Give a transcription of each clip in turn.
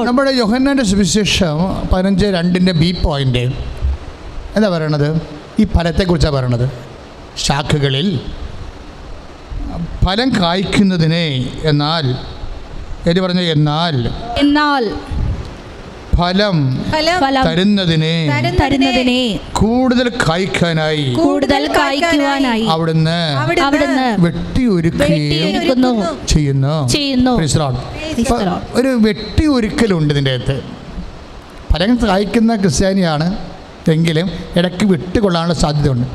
നമ്മുടെ യോഹന്നാന്റെ സുവിശേഷം 15:2 പോയിന്റ് എന്താ പറയണത്? ഈ ഫലത്തെക്കുറിച്ചാണ് പറയണത്. ശാഖകളിൽ ഫലം കായ്ക്കുന്നതിനെ, എന്നാൽ ഫലം തരുന്നതിനെ കൂടുതൽ കായ്ക്കാനായി അവിടുന്ന് വെട്ടിയൊരുക്കുകയും ചെയ്യുന്നു. ഒരു വെട്ടിയൊരുക്കലുണ്ട് ഇതിൻ്റെ അകത്ത്. ഫലം കായ്ക്കുന്ന ക്രിസ്ത്യാനിയാണ് എങ്കിലും ഇടയ്ക്ക് വിട്ടുകൊള്ളാനുള്ള സാധ്യതയുണ്ട്.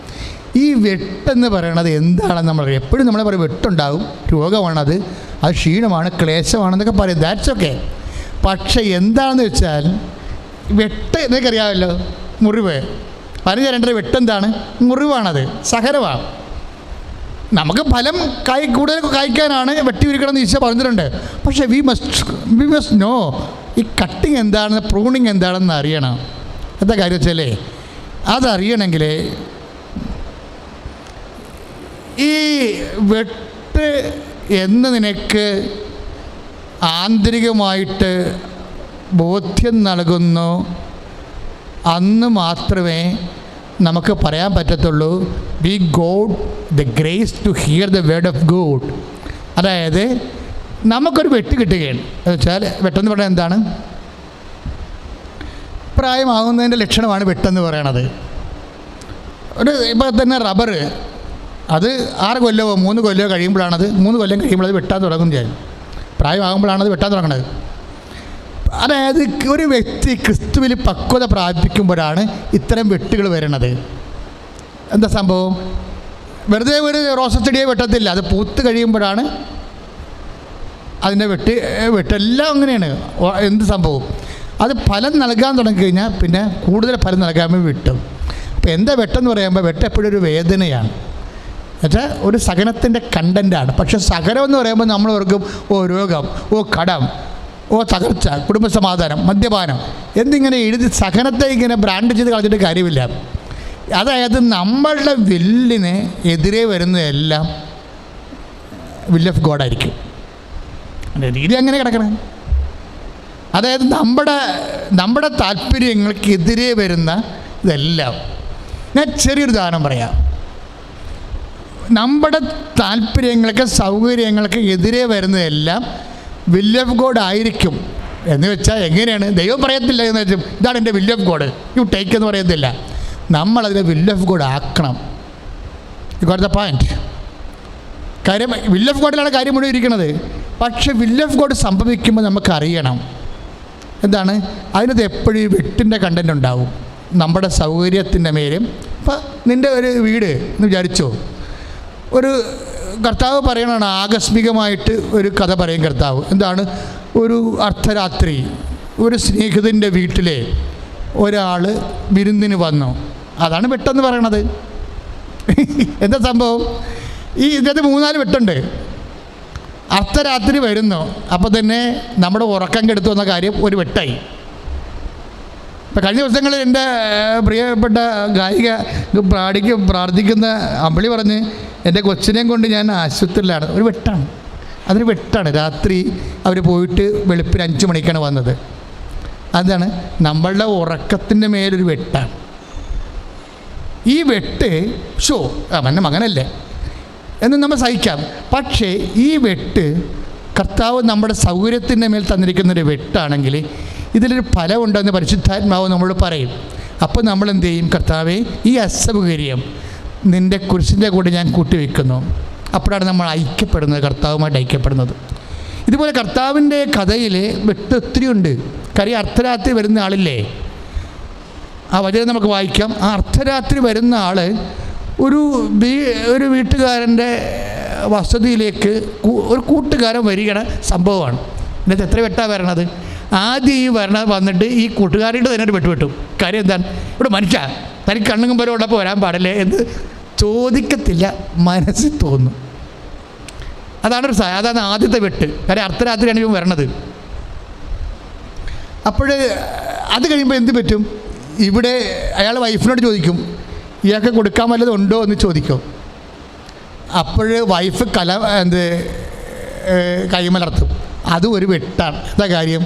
ഈ വെട്ടെന്ന് പറയണത് എന്താണെന്ന് നമ്മൾ പറയും. എപ്പോഴും നമ്മൾ പറയും വെട്ടുണ്ടാവും, രോഗമാണത്, അത് ക്ഷീണമാണ്, ക്ലേശമാണെന്നൊക്കെ പറയും. That's okay. പക്ഷേ എന്താണെന്ന് വെച്ചാൽ വെട്ട് നിങ്ങൾക്കറിയാമല്ലോ, മുറിവ്. പറഞ്ഞു തരേണ്ടത് വെട്ടെന്താണ്? മുറിവാണത്, സഹനമാണ്. നമുക്ക് ഫലം കൂടുതൽ കായ്ക്കാനാണ് വെട്ടി ഉരുക്കണമെന്ന് ഈശോ പറഞ്ഞിട്ടുണ്ട്. പക്ഷേ വി മസ്റ്റ് നോ ഈ കട്ടിങ് എന്താണെന്ന്, പ്രൂണിങ് എന്താണെന്ന് അറിയണം. എന്താ കാര്യം വെച്ചാലേ, അതറിയണമെങ്കിൽ ഈ വെട്ട് എന്ന് നിനക്ക് ആന്തരികമായിട്ട് ബോധ്യം നൽകുന്നു, അന്ന് മാത്രമേ നമുക്ക് പറയാൻ പറ്റത്തുള്ളൂ we got the grace to hear the word of God. അതായത് നമുക്കൊരു വെട്ട് കിട്ടുകയാണ്. എന്ന് വെച്ചാൽ വെട്ടെന്ന് പറയുന്നത് എന്താണ്? പ്രായമാകുന്നതിൻ്റെ ലക്ഷണമാണ് വെട്ടെന്ന് പറയണത്. ഇപ്പോൾ തന്നെ റബ്ബർ, അത് 6 കൊല്ലമോ 3 കൊല്ലമോ കഴിയുമ്പോഴാണത്, 3 കൊല്ലം കഴിയുമ്പോഴത് വെട്ടാൻ തുടങ്ങും. ചെയ്യാൻ പ്രായമാകുമ്പോഴാണത് വെട്ടാൻ തുടങ്ങുന്നത്. അതായത് ഒരു വ്യക്തി ക്രിസ്തുവിൽ പക്വത പ്രാപിക്കുമ്പോഴാണ് ഇത്തരം വെട്ടുകൾ വരുന്നത്. എന്താ സംഭവം? വെറുതെ ഒരു റോസച്ചെടിയെ വെട്ടത്തില്ല, അത് പൂത്ത് കഴിയുമ്പോഴാണ് അതിൻ്റെ വെട്ടെല്ലാം അങ്ങനെയാണ്. എന്ത് സംഭവം? അത് ഫലം നൽകാൻ തുടങ്ങിക്കഴിഞ്ഞാൽ പിന്നെ കൂടുതൽ ഫലം നൽകാൻ വേണ്ടി വെട്ടും. അപ്പോൾ എന്താ വെട്ടെന്ന് പറയുമ്പോൾ വെട്ട് എപ്പോഴും ഒരു വേദനയാണ്, എന്നുവെച്ചാൽ ഒരു സഹനത്തിൻ്റെ കണ്ടൻ്റാണ്. പക്ഷെ സഹനം എന്ന് പറയുമ്പോൾ നമ്മൾ ഓർക്കും രോഗം, കടം, തകർച്ച, കുടുംബസമാധാനം, മദ്യപാനം എന്നിങ്ങനെ എഴുതി സഹനത്തെ ഇങ്ങനെ ബ്രാൻഡ് ചെയ്ത് കളഞ്ഞിട്ട് കാര്യമില്ല. അതായത് നമ്മളുടെ വില്ലിന് എതിരെ വരുന്നതെല്ലാം വില്ല് ഓഫ് ഗോഡായിരിക്കും. രീതി അങ്ങനെ കിടക്കണം. അതായത് നമ്മുടെ താല്പര്യങ്ങൾക്കെതിരെ വരുന്ന ഇതെല്ലാം, ഞാൻ ചെറിയൊരു ഉദാഹരണം പറയാം. നമ്മുടെ താല്പര്യങ്ങൾക്ക് സൗകര്യങ്ങൾക്ക് എതിരെ വരുന്നതെല്ലാം വില്ല് ഓഫ് ഗോഡ് ആയിരിക്കും. എന്ന് വെച്ചാൽ എങ്ങനെയാണ്? ദൈവം പറയത്തില്ല എന്ന് വെച്ചാൽ ഇതാണ് എൻ്റെ വില്ല് ഓഫ് ഗോഡ്, യു ടേക്ക് എന്ന് പറയത്തില്ല. നമ്മളതിനെ വില്ല് ഓഫ് ഗോഡ് ആക്കണം. U got the point. കാര്യം വില്ല് ഓഫ് ഗോഡിലാണ് കാര്യം മുഴുവൻ ഇരിക്കുന്നത്. പക്ഷെ വില്ല് ഓഫ് ഗോഡ് സംഭവിക്കുമ്പോൾ നമുക്കറിയണം എന്താണ് അതിനകത്ത്. എപ്പോഴും വെട്ടിൻ്റെ കണ്ടൻ്റ് ഉണ്ടാവും നമ്മുടെ സൗകര്യത്തിൻ്റെ മേലും. ഇപ്പം നിൻ്റെ ഒരു വീട് എന്ന് വിചാരിച്ചോ, ഒരു കർത്താവ് പറയണതാണ്, ആകസ്മികമായിട്ട് ഒരു കഥ പറയും കർത്താവ്. എന്താണ്? ഒരു അർദ്ധരാത്രി ഒരു സ്നേഹിതൻ്റെ വീട്ടിലെ ഒരാൾ വിരുന്നിന് വന്നു. അതാണ് വെട്ടെന്ന് പറയണത്. എന്താ സംഭവം? ഇതിനകത്ത് 3-4 വെട്ടുണ്ട്. അർദ്ധരാത്രി വരുന്നു, അപ്പോൾ തന്നെ നമ്മുടെ ഉറക്കം കെടുത്തു എന്ന കാര്യം ഒരു വെട്ടായി. ഇപ്പം കഴിഞ്ഞ ദിവസങ്ങളിൽ എൻ്റെ പ്രിയപ്പെട്ട ഗായിക പ്രാർത്ഥിക്കുന്ന അമ്പിളി പറഞ്ഞ് എൻ്റെ കൊച്ചിനെയും കൊണ്ട് ഞാൻ ആശുപത്രിയിലാണ്. ഒരു വെട്ടാണ്, അതൊരു വെട്ടാണ്. രാത്രി അവർ പോയിട്ട് വെളുപ്പിന് 5 മണിക്കാണ് വന്നത്. അതാണ് നമ്മളുടെ ഉറക്കത്തിൻ്റെ മേലൊരു വെട്ടാണ്. ഈ വെട്ട് എൻ്റെ മകനല്ലേ എന്ന് നമ്മൾ സഹിക്കാം. പക്ഷേ ഈ വെട്ട് കർത്താവ് നമ്മുടെ സൗകര്യത്തിൻ്റെ മേൽ തന്നിരിക്കുന്നൊരു വെട്ടാണെങ്കിൽ ഇതിലൊരു ഫലമുണ്ടെന്ന് പരിശുദ്ധാത്മാവ് നമ്മളോട് പറയും. അപ്പോൾ നമ്മൾ എന്ത് ചെയ്യും? കർത്താവേ, ഈ അസൗകര്യം നിൻ്റെ കുരിശിൻ്റെ കൂടെ ഞാൻ കൂട്ടിവെക്കുന്നു. അപ്പോഴാണ് നമ്മൾ ഐക്യപ്പെടുന്നത്, കർത്താവുമായിട്ട് ഐക്യപ്പെടുന്നത്. ഇതുപോലെ കർത്താവിൻ്റെ കഥയിൽ വെട്ട് ഒത്തിരി ഉണ്ട്. കാര്യം അർദ്ധരാത്രി വരുന്ന ആളില്ലേ, ആ വചനം നമുക്ക് വായിക്കാം. ആ അർദ്ധരാത്രി വരുന്ന ആൾ ഒരു വീട്ടുകാരൻ്റെ വസതിയിലേക്ക് ഒരു കൂട്ടുകാരൻ വരികയാണ് സംഭവമാണ്. ഇതിനകത്ത് എത്ര വെട്ടാണ് വരണത്? ആദ്യം ഈ വന്നിട്ട് ഈ കൂട്ടുകാരിയുടെ തന്നെ വെട്ടു. കാര്യം എന്താണ്? ഇവിടെ മനുഷ്യ തനിക്ക് കണ്ണും പോലെ ഉള്ളപ്പോൾ വരാൻ പാടില്ലേ എന്ന് ചോദിക്കത്തില്ല, മനസ്സിൽ തോന്നും. അതാണ് ആദ്യത്തെ വെട്ട്. കാര്യം അർദ്ധരാത്രിയാണ് ഇവൻ വരണത്. അപ്പോൾ അത് കഴിയുമ്പോൾ എന്ത് പറ്റും? ഇവിടെ അയാൾ വൈഫിനോട് ചോദിക്കും, ഇയാൾക്ക് കൊടുക്കാൻ വല്ലതും ഉണ്ടോ എന്ന് ചോദിക്കും. അപ്പോൾ വൈഫ് കൈമലർത്തും. അതും ഒരു വെട്ടാണ്. എന്താ കാര്യം?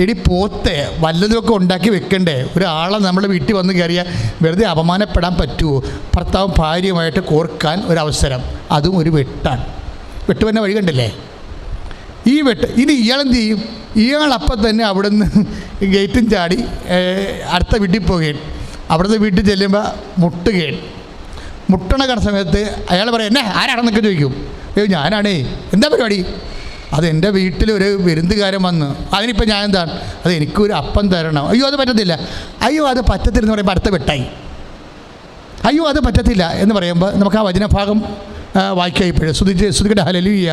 എടി പോത്തെ വല്ലതുമൊക്കെ ഉണ്ടാക്കി വെക്കണ്ടേ? ഒരാളെ നമ്മുടെ വീട്ടിൽ വന്ന് കയറിയാൽ വെറുതെ അപമാനപ്പെടാൻ പറ്റുമോ? ഭർത്താവും ഭാര്യയുമായിട്ട് കോർക്കാൻ ഒരവസരം, അതും ഒരു വെട്ടാണ്. വെട്ട് തന്നെ വഴി കണ്ടില്ലേ ഈ വെട്ട്? ഇനി ഇയാളെന്ത് ചെയ്യും? ഇയാളപ്പം തന്നെ അവിടുന്ന് ഗേറ്റും ചാടി അടുത്ത വീട്ടിൽ പോവുകയും അവിടുത്തെ വീട്ടിൽ ചെല്ലുമ്പോൾ മുട്ടുകയും മുട്ടണ സമയത്ത് അയാൾ പറയും എന്നെ ആരാണെന്നൊക്കെ ചോദിക്കും. അയ്യോ ഞാനാണേ. എന്താ പരിപാടി? അത് എൻ്റെ വീട്ടിലൊരു വിരുന്നുകാരൻ വന്നു, അതിനിപ്പോൾ ഞാൻ എന്താണ്? അത് എനിക്കൊരു അപ്പം തരണം. അയ്യോ അത് പറ്റത്തില്ല. അയ്യോ അത് പറ്റത്തില്ലെന്ന് പറയുമ്പോൾ അടുത്ത വെട്ടായി. അയ്യോ അത് പറ്റത്തില്ല എന്ന് പറയുമ്പോൾ നമുക്ക് ആ വചനഭാഗം വായിക്കാം. ഇപ്പോഴും ശ്രുതികട്ടെ ഹല്ലേലൂയ.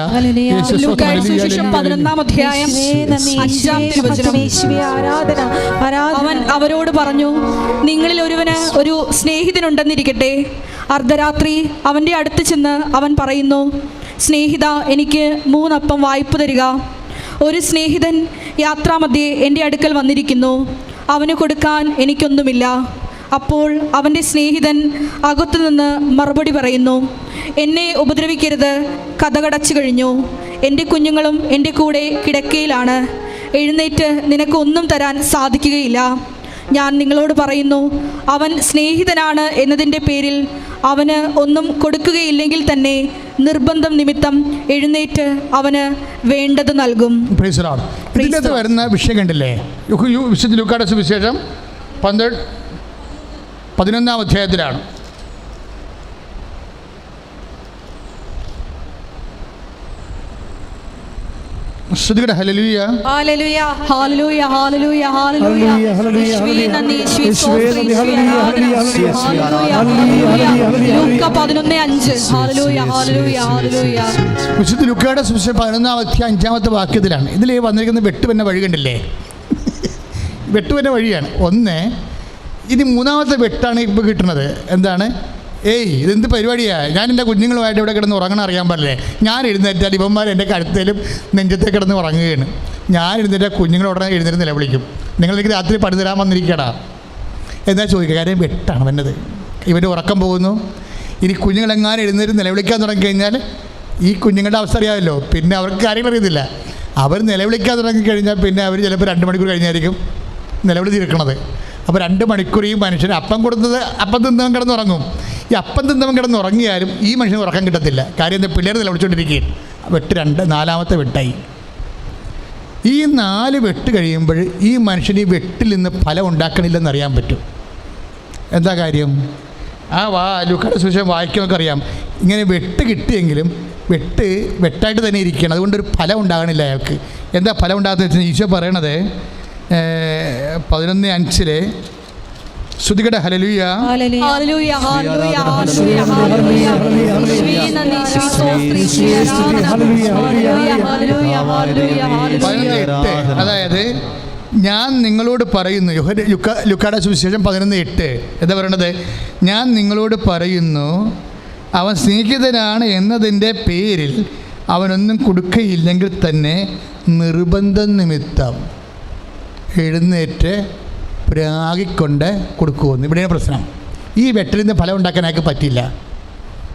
അവൻ അവരോട് പറഞ്ഞു, നിങ്ങളിൽ ഒരുവന് ഒരു സ്നേഹിതനുണ്ടെന്നിരിക്കട്ടെ. അർദ്ധരാത്രി അവൻ്റെ അടുത്ത് ചെന്ന് അവൻ പറയുന്നു, സ്നേഹിത, എനിക്ക് 3 അപ്പം വായ്പ തരിക. ഒരു സ്നേഹിതൻ യാത്രാമധ്യേ എൻ്റെ അടുക്കൽ വന്നിരിക്കുന്നു, അവന് കൊടുക്കാൻ എനിക്കൊന്നുമില്ല. അപ്പോൾ അവൻ്റെ സ്നേഹിതൻ അകത്തുനിന്ന് മറുപടി പറയുന്നു, എന്നെ ഉപദ്രവിക്കരുത്, കതകടച്ചു കഴിഞ്ഞു, എൻ്റെ കുഞ്ഞുങ്ങളും എൻ്റെ കൂടെ കിടക്കയിലാണ്, എഴുന്നേറ്റ് നിനക്ക് ഒന്നും തരാൻ സാധിക്കുകയില്ല. ഞാൻ നിങ്ങളോട് പറയുന്നു, അവൻ സ്നേഹിതനാണ് എന്നതിൻ്റെ പേരിൽ അവന് ഒന്നും കൊടുക്കുകയില്ലെങ്കിൽ തന്നെ നിർബന്ധം നിമിത്തം എഴുന്നേറ്റ് അവന് വേണ്ടത് നൽകും. ഇതിനകത്ത് വരുന്ന വിഷയം കണ്ടില്ലേ? വിശുദ്ധ ലൂക്കായുടെ സുവിശേഷം 11-ാം അധ്യായത്തിലാണ്. ശ്രുതികട്ടെ hallelujah. Hallelujah hallelujah hallelujah hallelujah. യേശുവേ നന്ദി, യേശുവേ സ്തോത്രം, യേശുവേ ആരാധന. ഹല്ലേലൂയ. ലൂക്ക 11:5. Hallelujah hallelujah hallelujah. വിശുദ്ധ ലൂക്കയുടെ സുവിശേഷം 11-ാം അധ്യായം 5-ാമത്തെ വാക്യത്തിലാണ്. ഇതിൽ വന്നിരിക്കുന്ന വെട്ടുവന്ന വഴി കണ്ടില്ലേ? വെട്ടുവന്ന വഴിയാണ് ഒന്ന്. ഇനി 3-ാമത്തെ വെട്ടാണ് ഇപ്പോൾ കിട്ടുന്നത്. എന്താണ്? ഏയ് ഇതെന്ത് പരിപാടിയാണ്? ഞാൻ എൻ്റെ കുഞ്ഞുങ്ങളുമായിട്ട് ഇവിടെ കിടന്ന് ഉറങ്ങണം അറിയാൻ പാടില്ലേ? ഞാൻ എഴുന്നേറ്റാൽ ഇവന്മാർ എൻ്റെ കഴുത്തേലും നെഞ്ചത്തെ കിടന്ന് ഉറങ്ങുകയാണ്. ഞാൻ എഴുന്നേറ്റാൽ കുഞ്ഞുങ്ങളുടനെ എഴുന്നേറ്റ് നിലവിളിക്കും, നിങ്ങളെനിക്ക് രാത്രി പണി തരാൻ വന്നിരിക്കടാ എന്താ ചോദിക്കുക. കാര്യം വെട്ടാണ് വന്നത്. ഇവൻ്റെ ഉറക്കം പോകുന്നു. ഇനി കുഞ്ഞുങ്ങളെങ്ങാനും എഴുന്നേറ്റ് നിലവിളിക്കാൻ തുടങ്ങിക്കഴിഞ്ഞാൽ ഈ കുഞ്ഞുങ്ങളുടെ അവസ്ഥ അറിയാമല്ലോ. പിന്നെ അവർക്ക് കാര്യങ്ങൾ അറിയത്തില്ല. അവർ നിലവിളിക്കാൻ തുടങ്ങിക്കഴിഞ്ഞാൽ പിന്നെ അവർ ചിലപ്പോൾ 2 മണിക്കൂർ കഴിഞ്ഞായിരിക്കും നിലവിളി തീർക്കണത്. അപ്പോൾ 2 മണിക്കൂർ ഈ മനുഷ്യന് അപ്പം കൊടുത്തത് അപ്പം തിന്നവൻ കിടന്നുറങ്ങും. ഈ അപ്പം തിന്നവൻ കിടന്നുറങ്ങിയാലും ഈ മനുഷ്യന് ഉറക്കം കിട്ടത്തില്ല. കാര്യം എന്താ? പിള്ളേർ നിലവിളിച്ചുകൊണ്ടിരിക്കുകയും. വെട്ട് 4-ാമത്തെ വെട്ടായി. ഈ 4 വെട്ട് കഴിയുമ്പോൾ ഈ മനുഷ്യന് ഈ വെട്ടിൽ നിന്ന് ഫലം ഉണ്ടാക്കണില്ലെന്നറിയാൻ പറ്റും. എന്താ കാര്യം? ലൂക്കായുടെ സുവിശേഷം വായിക്കുമൊക്കെ അറിയാം. ഇങ്ങനെ വെട്ട് കിട്ടിയെങ്കിലും വെട്ടായിട്ട് തന്നെ ഇരിക്കുകയാണ്. അതുകൊണ്ടൊരു ഫലം ഉണ്ടാകണില്ല അയാൾക്ക്. എന്താ ഫലം ഉണ്ടാകുന്നത് വെച്ചാൽ ഈശോ പറയണത് 11:5 ശ്രുതികട്ടെ hallelujah. Hallelujah hallelujah hallelujah hallelujah. യേശുവേ നന്ദി, യേശുവേ സ്തോത്രം, യേശുവേ ആരാധന. Hallelujah hallelujah hallelujah hallelujah. അതായത് ഞാൻ നിങ്ങളോട് പറയുന്നു, ലൂക്കായുടെ സുവിശേഷം 11:8 എന്താ പറയണത്? ഞാൻ നിങ്ങളോട് പറയുന്നു, അവൻ സ്നേഹിതനാണ് എന്നതിൻ്റെ പേരിൽ അവനൊന്നും കൊടുക്കുകയില്ലെങ്കിൽ തന്നെ നിർബന്ധം നിമിത്തം എഴുന്നേറ്റ് പ്രാഗിക്കൊണ്ട് കൊടുക്കുമെന്ന്. ഇവിടെയാണ് പ്രശ്നം. ഈ വെട്ടിൽ നിന്ന് ഫലം ഉണ്ടാക്കാൻ അയാൾക്ക് പറ്റില്ല.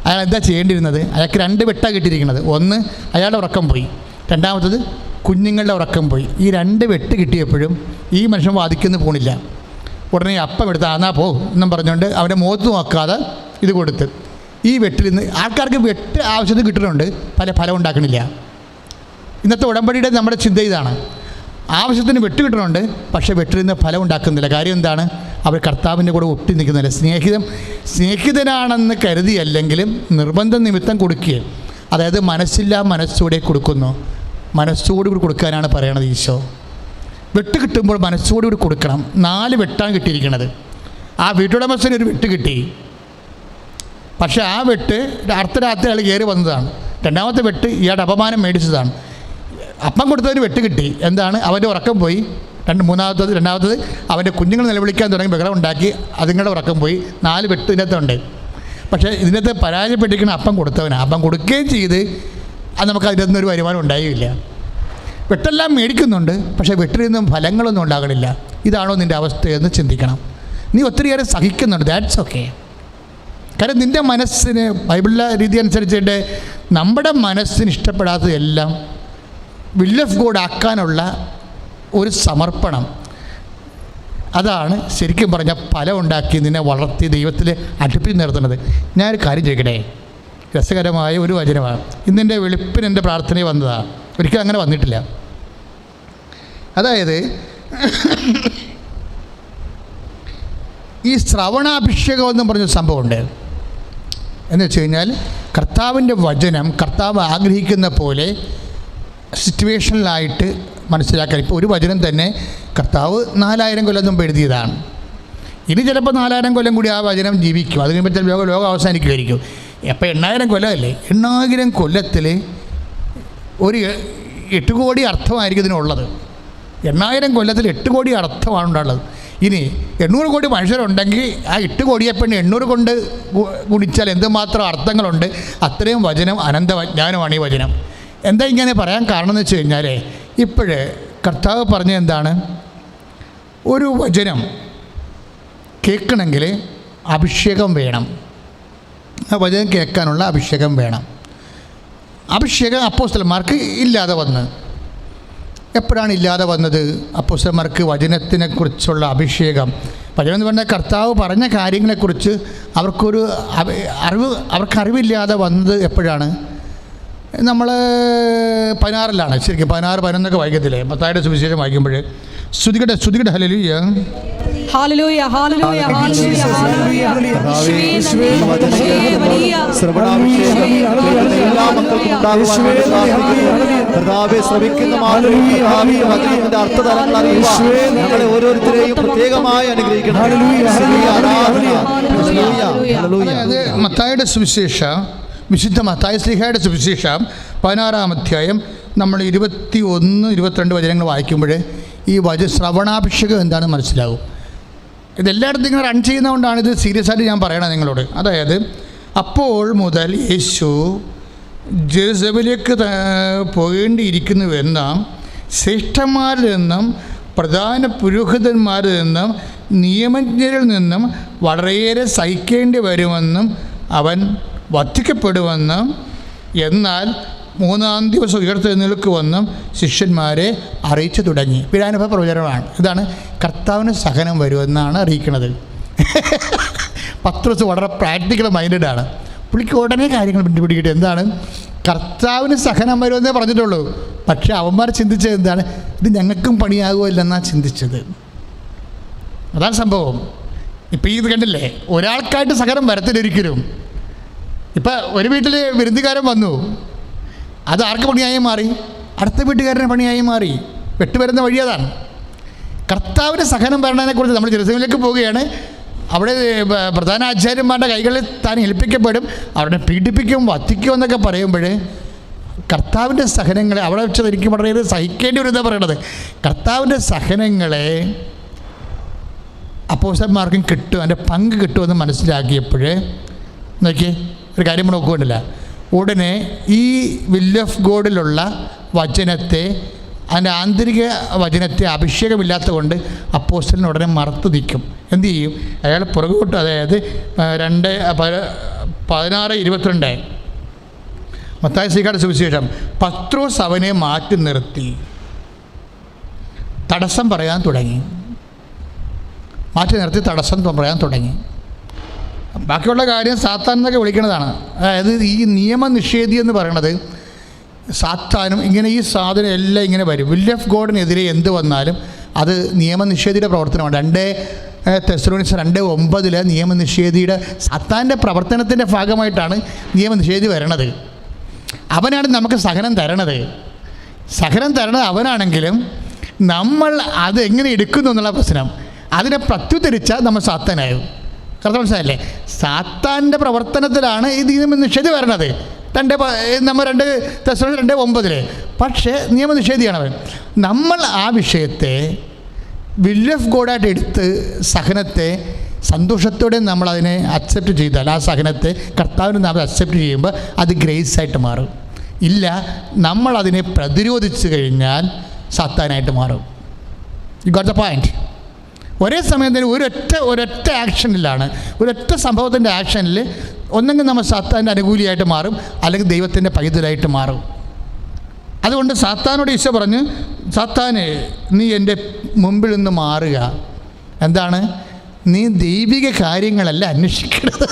അയാൾ എന്താ ചെയ്യേണ്ടിയിരുന്നത്? അയാൾക്ക് 2 വെട്ടാണ് കിട്ടിയിരിക്കുന്നത്. ഒന്ന്, അയാളുടെ ഉറക്കം പോയി. 2-ാമത്തത് കുഞ്ഞുങ്ങളുടെ ഉറക്കം പോയി. ഈ 2 വെട്ട് കിട്ടിയപ്പോഴും ഈ മനുഷ്യൻ വാദിക്കുന്നു പോണില്ല. ഉടനെ അപ്പം എടുത്ത് ആന്നാ പോ എന്നും പറഞ്ഞുകൊണ്ട് അവൻ്റെ മുഖത്ത് നോക്കാതെ ഇത് കൊടുത്ത് ഈ വെട്ടിൽ നിന്ന് ആൾക്കാർക്ക് വെട്ട് ആവശ്യത്തിന് കിട്ടുന്നുണ്ട്, ഫലം ഉണ്ടാക്കണില്ല. ഇന്നത്തെ ഉടമ്പടിയുടെ നമ്മുടെ ചിന്ത ഇതാണ്. ആവശ്യത്തിന് വെട്ട് കിട്ടുന്നുണ്ട്, പക്ഷേ വെട്ടിൽ നിന്ന് ഫലം ഉണ്ടാക്കുന്നില്ല. കാര്യം എന്താണ്? അവർ കർത്താവിൻ്റെ കൂടെ ഒട്ടി നിൽക്കുന്നില്ല. സ്നേഹിതനാണെന്ന് കരുതിയല്ലെങ്കിലും നിർബന്ധ നിമിത്തം കൊടുക്കുകയും, അതായത് മനസ്സോടെ കൊടുക്കുന്നു. മനസ്സോടുകൂടി കൊടുക്കാനാണ് പറയണത് ഈശോ. വെട്ട് കിട്ടുമ്പോൾ മനസ്സോടുകൂടി കൊടുക്കണം. 4 വെട്ടാണ് കിട്ടിയിരിക്കുന്നത്. ആ വീട്ടുടമസ്ഥന് ഒരു വെട്ട് കിട്ടി, പക്ഷേ ആ വെട്ട് അർദ്ധരാത്രി അയാൾ കയറി വന്നതാണ്. 2-ാമത്തെ വെട്ട് ഇയാളുടെ അപമാനം മേടിച്ചതാണ്. അപ്പം കൊടുത്തതിന് വെട്ട് കിട്ടി. എന്താണ്? അവൻ്റെ ഉറക്കം പോയി. 2-ാമത്തത് അവൻ്റെ കുഞ്ഞുങ്ങൾ നിലവിളിക്കാൻ തുടങ്ങി ബഹളം ഉണ്ടാക്കി, അതുങ്ങളുടെ ഉറക്കം പോയി. 4 വെട്ട് ഇതിനകത്തുണ്ട്. പക്ഷേ ഇതിനകത്ത് പരാജയപ്പെട്ടിരിക്കുന്ന അപ്പം കൊടുത്തവനാണ്. അപ്പം കൊടുക്കുകയും ചെയ്ത് അത് നമുക്ക് അതിൽ നിന്നൊരു വരുമാനം ഉണ്ടായില്ല. വെട്ടെല്ലാം മേടിക്കുന്നുണ്ട്, പക്ഷേ വെട്ടിൽ നിന്നും ഫലങ്ങളൊന്നും ഉണ്ടാകണില്ല. ഇതാണോ നിൻ്റെ അവസ്ഥയെന്ന് ചിന്തിക്കണം. നീ ഒത്തിരിയേറെ സഹിക്കുന്നുണ്ട്, ദാറ്റ്സ് ഓക്കെ. കാരണം നിൻ്റെ മനസ്സിന് ബൈബിളിലെ രീതി അനുസരിച്ചിട്ട് നമ്മുടെ മനസ്സിന് ഇഷ്ടപ്പെടാത്തതെല്ലാം വിൽ ഓഫ് ഗോഡ് ആക്കാനുള്ള ഒരു സമർപ്പണം. അതാണ് ശരിക്കും പറഞ്ഞാൽ ഫലം ഉണ്ടാക്കി നിന്നെ വളർത്തി ദൈവത്തിൽ അടുപ്പിൽ നിർത്തുന്നത്. ഞാനൊരു കാര്യം ചോദിക്കട്ടെ, രസകരമായ ഒരു വചനമാണ്. ഇന്നെൻ്റെ വെളുപ്പിന് എൻ്റെ പ്രാർത്ഥനയിൽ വന്നതാണ്, ഒരിക്കലും അങ്ങനെ വന്നിട്ടില്ല. അതായത് ഈ ശ്രവണാഭിഷേകം എന്നും പറഞ്ഞൊരു സംഭവമുണ്ട്. എന്ന് വെച്ച് കഴിഞ്ഞാൽ കർത്താവിൻ്റെ വചനം കർത്താവ് ആഗ്രഹിക്കുന്ന പോലെ സിറ്റുവേഷനിലായിട്ട് മനസ്സിലാക്കാൻ. ഇപ്പോൾ ഒരു വചനം തന്നെ കർത്താവ് 4000 കൊല്ലം മുമ്പ് എഴുതിയതാണ്. ഇനി ചിലപ്പോൾ 4000 കൊല്ലം കൂടി ആ വചനം ജീവിക്കും. അത് കഴിയുമ്പോൾ ലോകം അവസാനിക്കുമായിരിക്കും. അപ്പോൾ 8000 കൊല്ലമല്ലേ, 8000 കൊല്ലത്തിൽ ഒരു 8 കോടി അർത്ഥമായിരിക്കും ഇതിനുള്ളത്. 8000 കൊല്ലത്തിൽ 8 കോടി അർത്ഥമാണ് ഉണ്ടാകുന്നത്. ഇനി 800 കോടി മനുഷ്യരുണ്ടെങ്കിൽ ആ 8 കോടിയെപ്പണ്ണി 800 കൊണ്ട് ഗുണിച്ചാൽ എന്തുമാത്രം അർത്ഥങ്ങളുണ്ട്. അത്രയും വചനം അനന്തജ്ഞാനമാണ് ഈ വചനം. എന്താ ഇങ്ങനെ പറയാൻ കാരണം എന്ന് വെച്ച് കഴിഞ്ഞാൽ, ഇപ്പോഴ് കർത്താവ് പറഞ്ഞ എന്താണ്, ഒരു വചനം കേൾക്കണമെങ്കിൽ അഭിഷേകം വേണം. ആ വചനം കേൾക്കാനുള്ള അഭിഷേകം വേണം. അഭിഷേകം അപ്പോസ്തലന്മാർക്ക് ഇല്ലാതെ വന്ന്. എപ്പോഴാണ് ഇല്ലാതെ വന്നത്? അപ്പോസ്തലന്മാർക്ക് വചനത്തിനെക്കുറിച്ചുള്ള അഭിഷേകം, വചനം എന്ന് പറഞ്ഞാൽ കർത്താവ് പറഞ്ഞ കാര്യങ്ങളെക്കുറിച്ച് അവർക്കറിവില്ലാതെ വന്നത് എപ്പോഴാണ്? നമ്മൾ 16 ശരിക്കും 16, 11 വായിക്കത്തില്ലേ? മത്തായിയുടെ സുവിശേഷം വായിക്കുമ്പോൾ സ്തുതിക്കട്ടെ ഹല്ലേലൂയ ഹല്ലേലൂയ ഹല്ലേലൂയ ഹല്ലേലൂയ ഓരോരുത്തരെയും പ്രത്യേകമായി അനുഗ്രഹിക്കണം. മത്തായിയുടെ സുവിശേഷം, വിശുദ്ധ മത്തായി ശ്ലീഹായുടെ സുവിശേഷം 16-ാം അധ്യായം നമ്മൾ 21, 22 വചനങ്ങൾ വായിക്കുമ്പോൾ ഈ ശ്രവണാഭിഷേകം എന്താണെന്ന് മനസ്സിലാവും. ഇതെല്ലായിടത്തും ഇങ്ങനെ റൺ ചെയ്യുന്നതുകൊണ്ടാണ് ഇത് സീരിയസ് ആയിട്ട് ഞാൻ പറയണത് നിങ്ങളോട്. അതായത് അപ്പോൾ മുതൽ യേശു ജെറുസലേമിലേക്ക് പോകേണ്ടിയിരിക്കുന്നുവെന്ന ശ്രേഷ്ഠന്മാരിൽ നിന്നും പ്രധാന പുരോഹിതന്മാരിൽ നിന്നും നിയമജ്ഞരിൽ നിന്നും വളരെയേറെ സഹിക്കേണ്ടി വരുമെന്നും അവൻ വധിക്കപ്പെടുമെന്നും എന്നാൽ 3-ാം ദിവസം ഉയർത്തെഴുന്നേൽക്കുമെന്നും ശിഷ്യന്മാരെ അറിയിച്ചു തുടങ്ങി. പീഡാനുഭവ പ്രവചനമാണ്. ഇതാണ് കർത്താവിന് സഹനം വരുമെന്നാണ് അറിയിക്കുന്നത്. പത്രോസ് വളരെ പ്രാക്ടിക്കൽ മൈൻഡഡാണ്. പുള്ളിക്ക് ഉടനെ കാര്യങ്ങൾ പിടികിട്ടി. എന്താണ്? കർത്താവിന് സഹനം വരുമെന്നേ പറഞ്ഞിട്ടുള്ളൂ. പക്ഷേ അവന്മാർ ചിന്തിച്ചത് എന്താണ്? ഇത് ഞങ്ങൾക്കും പണിയാകുമല്ലെന്നാണ് ചിന്തിച്ചത്. അതാണ് സംഭവം. ഇപ്പം ഇത് കണ്ടില്ലേ, ഒരാൾക്കായിട്ട് സഹനം വരത്തിലൊരിക്കലും. ഇപ്പം ഒരു വീട്ടിൽ വിരുന്നുകാരൻ വന്നു, അത് ആർക്ക് പണിയായി മാറി? അടുത്ത വീട്ടുകാരന് പണിയായി മാറി. വെട്ടുവരുന്ന വഴി അതാണ്. കർത്താവിന് സഹനം വരണതിനെക്കുറിച്ച് നമ്മൾ ജെറുസലേമിലേക്ക് പോവുകയാണ്. അവിടെ പ്രധാന ആചാര്യന്മാരുടെ കൈകളിൽ താൻ ഏൽപ്പിക്കപ്പെടും, അവരുടെ പീഡിപ്പിക്കും, വധിക്കും എന്നൊക്കെ പറയുമ്പോൾ കർത്താവിൻ്റെ സഹനങ്ങളെ അവിടെ വെച്ച് എനിക്ക് വളരെ സഹിക്കേണ്ടി വരും എന്നാണ് പറയണത്. കർത്താവിൻ്റെ സഹനങ്ങളെ അപ്പോസ്തലന്മാർക്കും കിട്ടും, അതിൻ്റെ പങ്ക് കിട്ടുമെന്ന് മനസ്സിലാക്കിയപ്പോൾ നോക്കിയേ, ഒരു കാര്യം നോക്കുകയുണ്ടല്ല, ഉടനെ ഈ വിൽ ഓഫ് ഗോഡിലുള്ള വചനത്തെ, അതിൻ്റെ ആന്തരിക വചനത്തെ അഭിഷേകമില്ലാത്ത കൊണ്ട് അപ്പോസ്തലൻ ഉടനെ മറത്തു നിൽക്കും. എന്തു ചെയ്യും? അയാൾ പുറകോട്ട്, അതായത് 2:16-22 മത്തായി ശ്ലീഹായുടെ സുവിശേഷം, പത്രോസ് അവനെ മാറ്റി നിർത്തി തടസ്സം പറയാൻ തുടങ്ങി. തടസ്സം പറയാൻ തുടങ്ങി. ബാക്കിയുള്ള കാര്യം സാത്താൻ എന്നൊക്കെ വിളിക്കുന്നതാണ്. അതായത് ഈ നിയമനിഷേധി എന്ന് പറയണത് സാത്താനും ഇങ്ങനെ ഈ സാധനം എല്ലാം ഇങ്ങനെ വരും. വിൽ ഓഫ് ഗോഡിനെതിരെ എന്ത് വന്നാലും അത് നിയമനിഷേധിയുടെ പ്രവർത്തനമാണ്. 2 തെസ്സലോനിക്കർ 2:9 നിയമനിഷേധിയുടെ സാത്താൻ്റെ പ്രവർത്തനത്തിൻ്റെ ഭാഗമായിട്ടാണ് നിയമനിഷേധി വരണത്. അവനാണ് നമുക്ക് സഹനം തരണത്. അവനാണെങ്കിലും നമ്മൾ അത് എങ്ങനെ എടുക്കുന്നു എന്നുള്ള പ്രശ്നം. അതിനെ പ്രത്യുദ്ധരിച്ചാൽ നമ്മൾ സാത്താനായും. കറക്റ്റ് മനസ്സിലായില്ലേ? സാത്താൻ്റെ പ്രവർത്തനത്തിലാണ് ഈ നിയമനിഷേധി വരണത്. 2 തെസ്സലോനിക്കർ 2:9. പക്ഷേ നിയമനിഷേധിയാണ് അവൻ. നമ്മൾ ആ വിഷയത്തെ വിൽ ഓഫ് ഗോഡായിട്ട് എടുത്ത് സഹനത്തെ സന്തോഷത്തോടെ നമ്മളതിനെ അക്സെപ്റ്റ് ചെയ്താൽ, ആ സഹനത്തെ കർത്താവിന് നാം അക്സെപ്റ്റ് ചെയ്യുമ്പോൾ അത് ഗ്രേസ് ആയിട്ട് മാറും. ഇല്ല, നമ്മളതിനെ പ്രതിരോധിച്ച് കഴിഞ്ഞാൽ സാത്താനായിട്ട് മാറും. U got the point? ഒരേ സമയം തന്നെ ഒരൊറ്റ ആക്ഷനിലാണ്, ഒരൊറ്റ സംഭവത്തിൻ്റെ ആക്ഷനിൽ ഒന്നെങ്കിൽ നമ്മൾ സാത്താൻ്റെ അനുകൂലിയായിട്ട് മാറും, അല്ലെങ്കിൽ ദൈവത്തിൻ്റെ പൈതലായിട്ട് മാറും. അതുകൊണ്ട് സാത്താനോട് ഈശോ പറഞ്ഞു, സാത്താനെ നീ എൻ്റെ മുമ്പിൽ നിന്ന് മാറുക. എന്താണ്? നീ ദൈവിക കാര്യങ്ങളല്ല അന്വേഷിക്കണത്.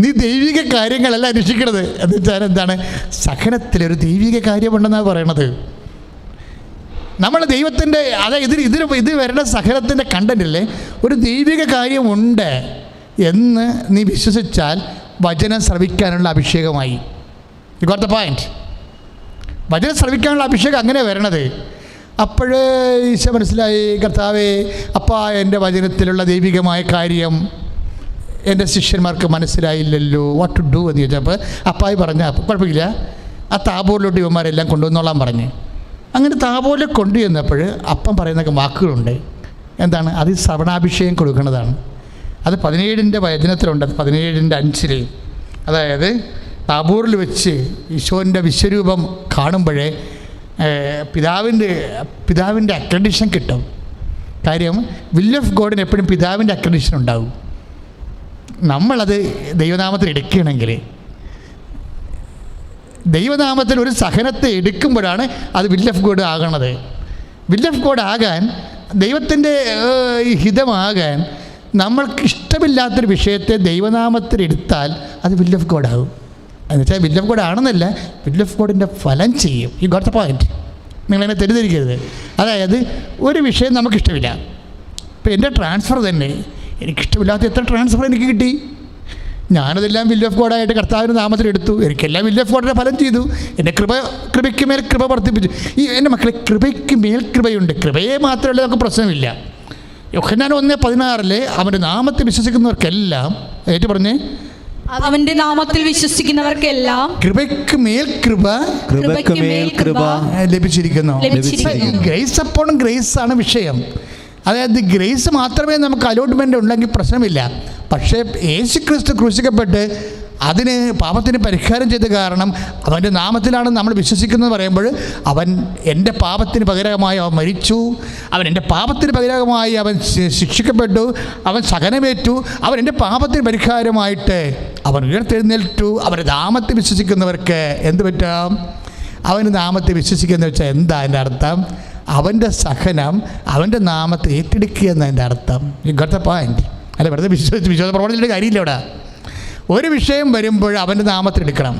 നീ ദൈവിക കാര്യങ്ങളല്ല അന്വേഷിക്കണത് എന്ന് വെച്ചാൽ എന്താണ്? സഹനത്തിലൊരു ദൈവിക കാര്യമുണ്ടെന്നാണ് പറയണത്. നമ്മൾ ദൈവത്തിൻ്റെ, അതായത് ഇത് വരുന്ന സഹനത്തിൻ്റെ കണ്ടൻറ്റില്ലേ ഒരു ദൈവിക കാര്യമുണ്ട് എന്ന് നീ വിശ്വസിച്ചാൽ വചനം ശ്രവിക്കാനുള്ള അഭിഷേകമായി. You got the point. വചനം ശ്രവിക്കാനുള്ള അഭിഷേകം അങ്ങനെ വരണത്. അപ്പോൾ ഈശോ മനസ്സിലായി, കർത്താവേ അപ്പാ എൻ്റെ വചനത്തിലുള്ള ദൈവികമായ കാര്യം എൻ്റെ ശിഷ്യന്മാർക്ക് മനസ്സിലായില്ലല്ലോ, വാട്ട് ടു ഡു എന്ന് ചോദിച്ചപ്പോൾ അപ്പായി പറഞ്ഞ കുഴപ്പമില്ല, ആ താബോറിലോട്ട് ഇവന്മാരെല്ലാം കൊണ്ടുവന്നോളാൻ പറഞ്ഞ്. അങ്ങനെ താബോറിൽ കൊണ്ടുവന്നപ്പോൾ അപ്പം പറയുന്ന വാക്കുകളുണ്ട്. എന്താണ്? അത് ശ്രവണാഭിഷേകം കൊടുക്കുന്നതാണ്. അത് 17 വചനത്തിലുണ്ട്. 17:5 അതായത് താബോറിൽ വെച്ച് ഈശോൻ്റെ വിശ്വരൂപം കാണുമ്പോഴേ പിതാവിൻ്റെ അക്രഡിഷൻ കിട്ടും. കാര്യം വിൽ ഓഫ് ഗോഡിന് എപ്പോഴും പിതാവിൻ്റെ അക്രഡിഷൻ ഉണ്ടാവും. നമ്മളത് ദൈവനാമത്തിൽ എടുക്കുകയാണെങ്കിൽ, ദൈവനാമത്തിൽ ഒരു സഹനത്തെ എടുക്കുമ്പോഴാണ് അത് വിൽ ഓഫ് ഗോഡ് ആകണത്. വിൽ ഓഫ് ഗോഡ് ആകാൻ, ദൈവത്തിൻ്റെ ഹിതമാകാൻ നമ്മൾക്ക് ഇഷ്ടമില്ലാത്തൊരു വിഷയത്തെ ദൈവനാമത്തിൽ എടുത്താൽ അത് വിൽ ഓഫ് ഗോഡ് ആകും. എന്നുവെച്ചാൽ വിൽ ഓഫ് ഗോഡ് ആണെന്നല്ല, വിൽ ഓഫ് ഗോഡിൻ്റെ ഫലം ചെയ്യും. You got the point. നിങ്ങളതിനെ തെറ്റിദ്ധരിക്കരുത്. അതായത് ഒരു വിഷയം നമുക്കിഷ്ടമില്ല. ഇപ്പോൾ എൻ്റെ ട്രാൻസ്ഫർ തന്നെ എനിക്കിഷ്ടമില്ലാത്ത എത്ര ട്രാൻസ്ഫർ എനിക്ക് കിട്ടി. ഞാനതെല്ലാം വിൽ ഓഫ് ഗോഡായിട്ട് കർത്താവിൻ്റെ നാമത്തിൽ എടുത്തു. എനിക്കെല്ലാം വിൽ ഓഫ് ഗോഡിൻ്റെ ഫലം ചെയ്തു. എൻ്റെ കൃപയ്ക്ക് മേൽ കൃപ വർദ്ധിപ്പിച്ചു. എൻ്റെ മക്കളെ, കൃപയ്ക്ക് മേൽ കൃപയുണ്ട്. കൃപയെ മാത്രമല്ല നമുക്ക് പ്രശ്നമില്ല. യോഹന്നാൻ 1:16 അവൻ്റെ നാമത്തിൽ വിശ്വസിക്കുന്നവർക്കെല്ലാം ഏറ്റു പറഞ്ഞേ, അവന്റെ നാമത്തിൽ വിശ്വസിക്കുന്നവർക്കെല്ലാം കൃപയ്ക്ക് മേൽ കൃപ ലഭിച്ചിരിക്കുന്നു. ഗ്രേസ് അപ്പോൺ ഗ്രേസ് ആണ് വിഷയം. അതായത് ഗ്രേസ് മാത്രമേ നമുക്ക് അലോട്ട്മെൻ്റ് ഉണ്ടെങ്കിൽ പ്രശ്നമില്ല. പക്ഷേ യേശുക്രിസ്തു ക്രൂശിക്കപ്പെട്ട് അതിന് പാപത്തിന് പരിഹാരം ചെയ്ത കാരണം അവൻ്റെ നാമത്തിലാണ് നമ്മൾ വിശ്വസിക്കുന്നത് പറയുമ്പോൾ അവൻ എൻ്റെ പാപത്തിന് പകരമായി അവൻ മരിച്ചു, അവൻ എൻ്റെ പാപത്തിന് പകരമായി അവൻ ശിക്ഷിക്കപ്പെട്ടു, അവൻ സഹനമേറ്റു, അവൻ എൻ്റെ പാപത്തിന് പരിഹാരമായിട്ട് അവൻ ഉയർത്തെഴുന്നേറ്റു. അവൻ്റെ നാമത്തിൽ വിശ്വസിക്കുന്നവർക്ക് എന്ത് പറ്റാം? അവൻ്റെ നാമത്തെ വിശ്വസിക്കുന്ന വെച്ചാൽ എന്താ എൻ്റെ അർത്ഥം? അവൻ്റെ സഹനം അവൻ്റെ നാമത്തെ ഏറ്റെടുക്കുക എന്നതിൻ്റെ അർത്ഥം. ഇങ്ങനത്തെ പോയിന്റ് അല്ല, വെറുതെ വിശ്വാസ പ്രവർത്തനത്തിൻ്റെ കാര്യമില്ല. ഇവിടെ ഒരു വിഷയം വരുമ്പോൾ അവൻ്റെ നാമത്തിൽ എടുക്കണം.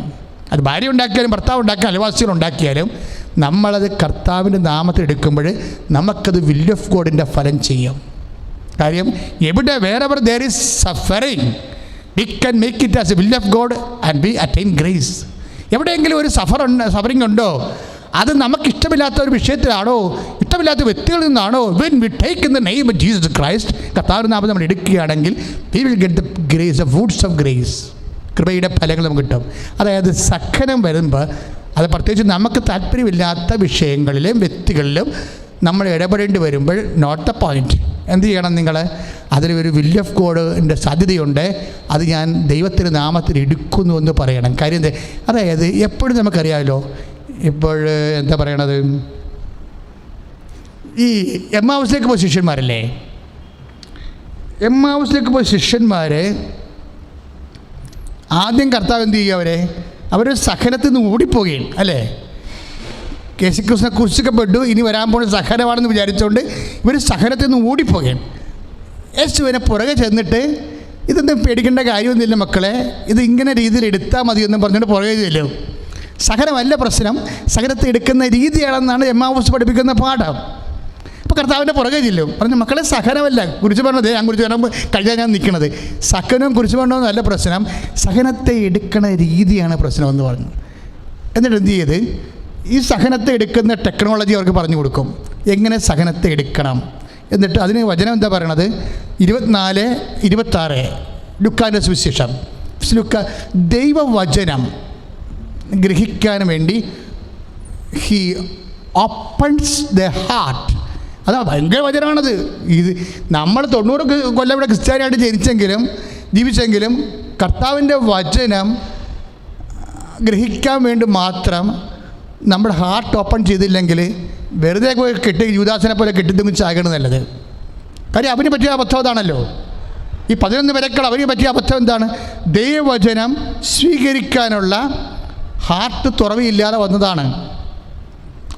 അത് ഭാര്യ ഉണ്ടാക്കിയാലും ഭർത്താവ് ഉണ്ടാക്കിയാലും അയൽവാസികൾ ഉണ്ടാക്കിയാലും നമ്മളത് കർത്താവിൻ്റെ നാമത്തിൽ എടുക്കുമ്പോൾ നമുക്കത് വിൽ ഓഫ് ഗോഡിൻ്റെ ഫലം ചെയ്യും. കാര്യം എവിടെ wherever there is suffering we can make it as A will of God and we attain grace. എവിടെയെങ്കിലും ഒരു സഫറിങ് ഉണ്ടോ, അത് നമുക്കിഷ്ടമില്ലാത്ത ഒരു വിഷയത്തിലാണോ, ഇഷ്ടമില്ലാത്ത വ്യക്തികളിൽ നിന്നാണോ, when we take in the name of Jesus Christ, കർത്താവിൻ്റെ നാമം നമ്മൾ എടുക്കുകയാണെങ്കിൽ we will get the grace, the fruits of grace. കൃപയുടെ ഫലങ്ങൾ നമുക്ക് കിട്ടും. അതായത് സഹനം വരുമ്പോൾ അത് പ്രത്യേകിച്ച് നമുക്ക് താല്പര്യമില്ലാത്ത വിഷയങ്ങളിലും വ്യക്തികളിലും നമ്മൾ ഇടപെടേണ്ടി വരുമ്പോൾ നോട്ട് ദ പോയിൻറ്റ്. എന്ത് ചെയ്യണം നിങ്ങൾ? അതിലൊരു വിൽ ഓഫ് ഗോഡിൻ്റെ സാധ്യതയുണ്ട്. അത് ഞാൻ ദൈവത്തിൻ്റെ നാമത്തിൽ എടുക്കുന്നു എന്ന് പറയണം. കാര്യം എന്താ? അതായത് എപ്പോഴും നമുക്കറിയാമല്ലോ, ഇപ്പോൾ എന്താ പറയണത്, ഈ എമ്മാവൂസിലേക്ക് പോയ ശിഷ്യന്മാരല്ലേ, എമ്മാവൂസിലേക്ക് പോയ ശിഷ്യന്മാർ ആദ്യം കർത്താവ് എന്ത് ചെയ്യുക? അവർ സഹനത്തിൽ നിന്ന് ഓടിപ്പോവുകയും അല്ലേ, യേശുക്രിസ്തുവിനെ ക്രൂശിക്കപ്പെട്ടു, ഇനി വരാൻ പോകുന്ന സഹനമാണെന്ന് വിചാരിച്ചുകൊണ്ട് ഇവർ സഹനത്തിൽ നിന്ന് ഓടിപ്പോവുകയും യേശുവിനെ പുറകെ ചെന്നിട്ട് ഇതൊന്നും പേടിക്കേണ്ട കാര്യമൊന്നുമില്ല മക്കളെ, ഇത് ഇങ്ങനെ രീതിയിൽ എടുത്താൽ മതിയെന്നും പറഞ്ഞുകൊണ്ട് പുറകെ ചെല്ലും. സഹനമല്ല പ്രശ്നം, സഹനത്തെ എടുക്കുന്ന രീതിയാണെന്നാണ് എമ്മാവൂസ് പഠിപ്പിക്കുന്ന പാഠം. അപ്പോൾ കർത്താവിൻ്റെ പുറകെ ചെല്ലും, പറഞ്ഞു മക്കളെ സഹനമല്ല കുറിച്ച് പറഞ്ഞത്, ഞാൻ കുറിച്ച് പറയുമ്പോൾ കഴിഞ്ഞാൽ ഞാൻ നിൽക്കുന്നത് സഹനം കുറിച്ച് പറഞ്ഞതെന്നല്ല പ്രശ്നം, സഹനത്തെ എടുക്കുന്ന രീതിയാണ് പ്രശ്നമെന്ന് പറഞ്ഞു. എന്നിട്ട് എന്ത് ചെയ്ത് ഈ സഹനത്തെ എടുക്കുന്ന ടെക്നോളജി അവർക്ക് പറഞ്ഞു കൊടുക്കും, എങ്ങനെ സഹനത്തെ എടുക്കണം. എന്നിട്ട് അതിന് വചനം എന്താ പറയണത്? 24-26 ലുക്കാൻ്റെ സുവിശേഷം. ദൈവവചനം ഗ്രഹിക്കാൻ വേണ്ടി ഹി ഓപ്പൺസ് ദ ഹാർട്ട്. അതാ ഭയങ്കര വചനമാണത്. ഇത് നമ്മൾ 90 കൊല്ലം ഇവിടെ ക്രിസ്ത്യാനിയായിട്ട് ജീവിച്ചെങ്കിലും കർത്താവിൻ്റെ വചനം ഗ്രഹിക്കാൻ വേണ്ടി മാത്രം നമ്മുടെ ഹാർട്ട് ഓപ്പൺ ചെയ്തില്ലെങ്കിൽ വെറുതെ കെട്ടി യൂദാസിനെ പോലെ കെട്ടിത്തുങ്ങി ചാകണം നല്ലത്. കാര്യം അവന് പറ്റിയ അബദ്ധം അതാണല്ലോ. ഈ 11 പേരെക്കാൾ അവന് പറ്റിയ അബദ്ധം എന്താണ്? ദൈവവചനം സ്വീകരിക്കാനുള്ള ഹാർട്ട് തുറവിയില്ലാതെ വന്നതാണ്.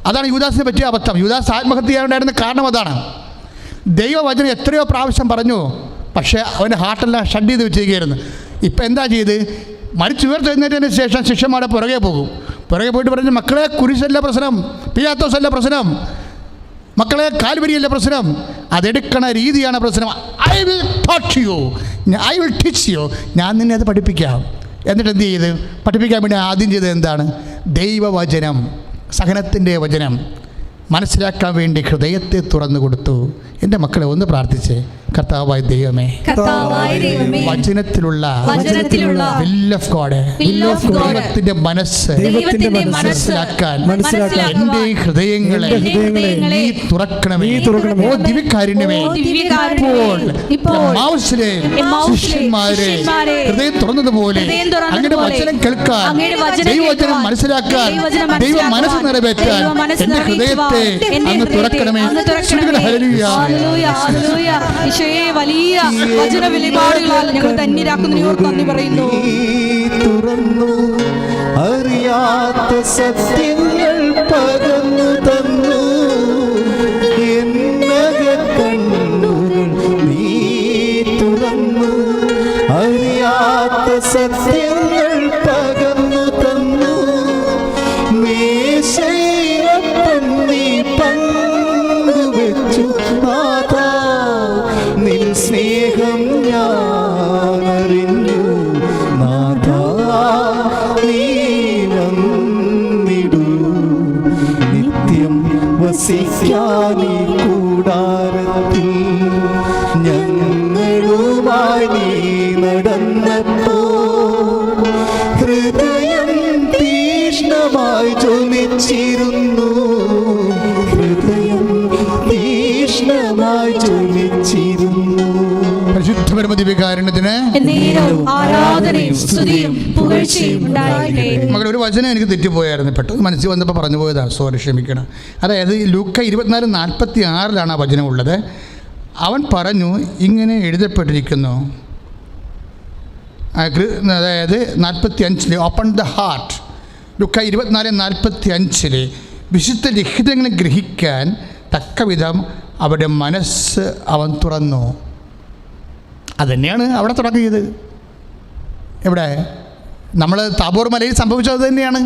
അതാണ് യൂദാസിനെ പറ്റിയ അബദ്ധം. യൂദാസ് ആത്മഹത്യ ചെയ്യാനുണ്ടായിരുന്ന കാരണം അതാണ്. ദൈവവചനം എത്രയോ പ്രാവശ്യം പറഞ്ഞു, പക്ഷേ അവൻ്റെ ഹാർട്ടെല്ലാം ഷഡ് ചെയ്ത് വെച്ചിരിക്കുകയായിരുന്നു. ഇപ്പം എന്താ ചെയ്ത്? മരിച്ചുയർത്തെഴുന്നേറ്റതിന് ശേഷം ശിഷ്യന്മാരുടെ പുറകെ പോകും. പുറകെ പോയിട്ട് പറഞ്ഞു, മക്കളെ കുരിശല്ല പ്രശ്നം, പിലാത്തോസല്ല പ്രശ്നം, മക്കളെ കാൽവരിയല്ല പ്രശ്നം, അതെടുക്കണ രീതിയാണ് പ്രശ്നം. ഐ വിൽ ടീച്ച് യു, ഞാൻ നിന്നെ അത് പഠിപ്പിക്കാം. എന്നിട്ട് എന്ത് ചെയ്ത്? പഠിപ്പിക്കാൻ വേണ്ടി ആദ്യം ചെയ്തത് എന്താണ്? ദൈവവചനം, സഹനത്തിൻ്റെ വചനം മനസ്സിലാക്കാൻ വേണ്ടി ഹൃദയത്തെ തുറന്നു കൊടുത്തു. എൻ്റെ മക്കളെ ഒന്ന് പ്രാർത്ഥിച്ചേ. കർത്താവായ ദൈവമേ, വചനത്തിലുള്ള will of God, ദൈവത്തിന്റെ മനസ്സ് മനസ്സിലാക്കാൻ എൻ്റെ ഹൃദയങ്ങളെ നീ തുറക്കണമേ. ഓ ദിവ്യകാരുണ്യമേ, ഇപ്പോൾ ശിഷ്യന്മാരെ ഹൃദയം തുറന്നതുപോലെ അങ്ങയുടെ വചനം കേൾക്കാൻ, ദൈവവചനം മനസ്സിലാക്കാൻ, ദൈവ മനസ്സ് നിറവേറ്റാൻ എൻ്റെ ഹൃദയത്തെ അങ്ങ് തുറക്കണമേ. വലിയ വചന വെളിപാടുകളാൽ ഞങ്ങൾ ധന്യരാക്കുന്നതിനോട് നന്ദി പറയുന്നു. തുറന്നു അറിയാത്ത സത്യങ്ങൾ പകർന്നു തന്നു എന്നകക്കണ്ണുകൾ നീ തുറന്നു അറിയാത്ത സത്യങ്ങൾ പകർന്നു തന്നു മേശയിലപ്പം നീ പങ്കുവെച്ചു നാഥാ നിൻ സ്നേഹം ഞാനറിഞ്ഞു നാഥാ നീ വന്നിടൂ നിത്യം വസിക്കാനീ കൂടാരത്തിൽ ഞങ്ങളുമായി നീ നടന്നപ്പോ ഹൃദയം തീഷ്ണമായി ജ്വലിച്ചിരുന്നു ഹൃദയം തീഷ്ണമായി ജ്വലിച്ചിരുന്നു. മകൾ ഒരു വചനം എനിക്ക് തെറ്റിപ്പോയായിരുന്നു, പെട്ടെന്ന് മനസ്സിൽ വന്നപ്പോൾ പറഞ്ഞു പോയതാണ്, സോറി ക്ഷമിക്കണം. അതായത് ലൂക്ക 24:46 ആ വചനം ഉള്ളത്. അവൻ പറഞ്ഞു, ഇങ്ങനെ എഴുതപ്പെട്ടിരിക്കുന്നു, അതായത് 45 ഓപ്പൺ ദ ഹാർട്ട്. ലൂക്ക 24:45 വിശുദ്ധ ലിഖിതങ്ങളെ ഗ്രഹിക്കാൻ തക്കവിധം അവരുടെ മനസ്സ് അവൻ തുറന്നു. അതുതന്നെയാണ് അവിടെ തുടങ്ങിയത്. എവിടെ? നമ്മൾ താബോർ മലയിൽ സംഭവിച്ചത് തന്നെയാണ്.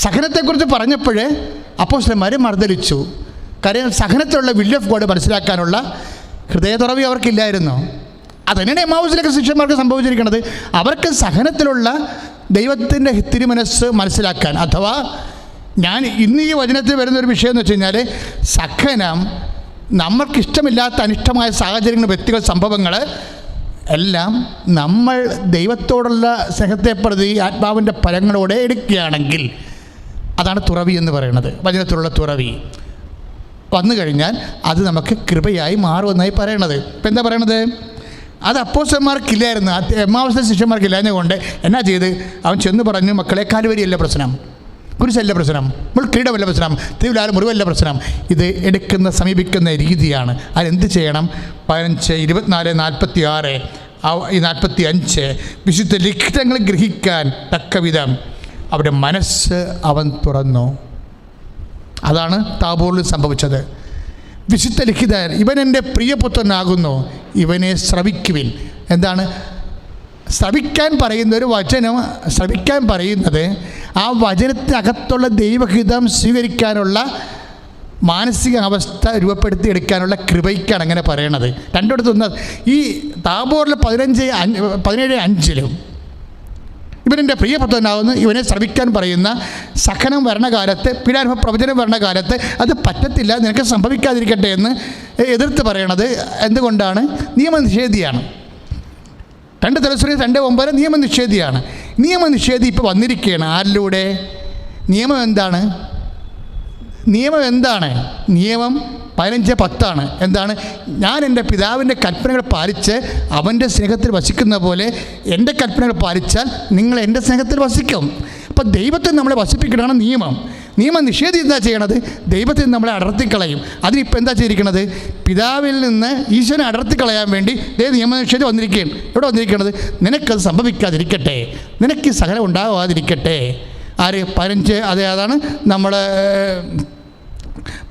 സഹനത്തെക്കുറിച്ച് പറഞ്ഞപ്പോൾ അപ്പോസ്തലന്മാർ മറുതലിച്ചു. കാര്യം സഹനത്തിലുള്ള will of God മനസ്സിലാക്കാനുള്ള ഹൃദയ തുറവി അവർക്കില്ലായിരുന്നു. അതുതന്നെയാണ് എമ്മാവൂസിലൊക്കെ ശിഷ്യന്മാർക്ക് സംഭവിച്ചിരിക്കുന്നത്. അവർക്ക് സഹനത്തിലുള്ള ദൈവത്തിൻ്റെ തിരുമനസ്സ് മനസ്സിലാക്കാൻ, അഥവാ ഞാൻ ഇന്ന് ഈ വചനത്തിൽ വരുന്നൊരു വിഷയം എന്ന് വെച്ച് കഴിഞ്ഞാൽ, സഹനം നമ്മൾക്കിഷ്ടമില്ലാത്ത അനിഷ്ടമായ സാഹചര്യങ്ങൾ, വ്യക്തികൾ, സംഭവങ്ങൾ എല്ലാം നമ്മൾ ദൈവത്തോടുള്ള സ്നേഹത്തെ പ്രതി ആത്മാവിൻ്റെ ഫലങ്ങളോടെ എടുക്കുകയാണെങ്കിൽ അതാണ് തുറവി എന്ന് പറയുന്നത്. വചനത്തിലുള്ള തുറവി വന്നു കഴിഞ്ഞാൽ അത് നമുക്ക് കൃപയായി മാറുമെന്നായി പറയണത്. ഇപ്പം എന്താ പറയണത്? അത് അപ്പോസ്തലന്മാർക്കില്ലായിരുന്നു, എമ്മാവൂസിലെ ശിഷ്യന്മാർക്കില്ലാഞ്ഞുകൊണ്ട് എന്നാ ചെയ്ത്? അവൻ ചെന്ന് പറഞ്ഞു, മക്കളെ കാൽവരിയല്ല പ്രശ്നം, കുരിശല്ല പ്രശ്നം, മുൾക്കിരീടമല്ല പ്രശ്നം, തിരുവിലാല മുറിവല്ല പ്രശ്നം, ഇത് എടുക്കുന്ന സമീപിക്കുന്ന രീതിയാണ്. അതെന്ത് ചെയ്യണം? 15, 24, 46, 45 വിശുദ്ധ ലിഖിതങ്ങൾ ഗ്രഹിക്കാൻ തക്കവിധം അവരുടെ മനസ്സ് അവൻ തുറന്നു. അതാണ് താബോറിൽ സംഭവിച്ചത്. വിശുദ്ധ ലിഖിതൻ, ഇവൻ എൻ്റെ പ്രിയപുത്രനാകുന്നു, ഇവനെ ശ്രവിക്കുവിൻ. എന്താണ് ശ്രവിക്കാൻ പറയുന്ന ഒരു വചനം? ശ്രവിക്കാൻ പറയുന്നത് ആ വചനത്തിനകത്തുള്ള ദൈവഹിതം സ്വീകരിക്കാനുള്ള മാനസിക അവസ്ഥ രൂപപ്പെടുത്തിയെടുക്കാനുള്ള കൃപയ്ക്കാണ് അങ്ങനെ പറയണത്. രണ്ടിടത്തൊന്ന് ഈ താബോറിൽ 17:5 ഇവനെൻ്റെ പ്രിയപുത്രനാകുന്നു, ഇവനെ ശ്രവിക്കാൻ പറയുന്ന സഹനം ഭരണകാലത്ത്, പീഡാനുഭവ പ്രവചനം ഭരണകാലത്ത് അത് പറ്റത്തില്ല, നിനക്ക് സംഭവിക്കാതിരിക്കട്ടെ എന്ന് എതിർത്ത് പറയണത് എന്തുകൊണ്ടാണ്? നിയമനിഷേധിയാണ്. 2 Thessalonians 2:9 നിയമനിഷേധിയാണ്. നിയമനിഷേധി ഇപ്പോൾ വന്നിരിക്കുകയാണ്. ആരിലൂടെ? നിയമം എന്താണ്? നിയമം 15:10 എന്താണ്? ഞാൻ എൻ്റെ പിതാവിൻ്റെ കൽപ്പനകൾ പാലിച്ച് അവൻ്റെ സ്നേഹത്തിൽ വസിക്കുന്ന പോലെ എൻ്റെ കൽപ്പനകൾ പാലിച്ചാൽ നിങ്ങൾ എൻ്റെ സ്നേഹത്തിൽ വസിക്കും. അപ്പോൾ ദൈവത്തെ നമ്മളെ വസിപ്പിക്കണമെന്ന് നിയമം. നിയമനിഷേധി എന്താ ചെയ്യണത്? ദൈവത്തിൽ നമ്മളെ അടർത്തിക്കളയും. അതിനിപ്പോൾ എന്താ ചെയ്തിരിക്കണത്? പിതാവിൽ നിന്ന് ഈശ്വരനെ അടർത്തിക്കളയാൻ വേണ്ടി നിയമനിഷേധി വന്നിരിക്കുകയാണ്. എവിടെ വന്നിരിക്കണത്? നിനക്കത് സംഭവിക്കാതിരിക്കട്ടെ, നിനക്ക് സഹനം ഉണ്ടാകാതിരിക്കട്ടെ, ആര് 15 അതാണ് നമ്മൾ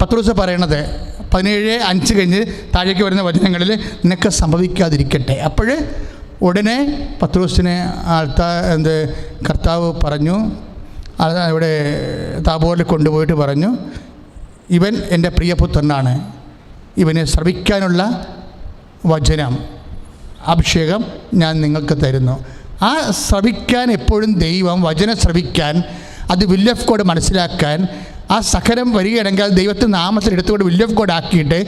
പത്രോസ് പറയണത് 17:5 കഴിഞ്ഞ് താഴേക്ക് വരുന്ന വചനങ്ങളിൽ നിനക്ക് സംഭവിക്കാതിരിക്കട്ടെ. അപ്പോൾ ഉടനെ പത്രോസിനെ കർത്താവ് പറഞ്ഞു, ഇവിടെ താബോറിൽ കൊണ്ടുപോയിട്ട് പറഞ്ഞു, ഇവൻ എൻ്റെ പ്രിയപുത്രനാണ്, ഇവനെ ശ്രവിക്കാനുള്ള വചനം അഭിഷേകം ഞാൻ നിങ്ങൾക്ക് തരുന്നു. ആ ശ്രവിക്കാൻ എപ്പോഴും ദൈവം വചനം ശ്രവിക്കാൻ, അത് വിൽ ഓഫ് ഗോഡ് മനസ്സിലാക്കാൻ, ആ സകലം വരികയാണെങ്കിൽ അത് ദൈവത്തിൻ്റെ നാമത്തിൽ എടുത്തുകൊണ്ട് വിൽ ഓഫ് ഗോഡ് ആക്കിയിട്ട്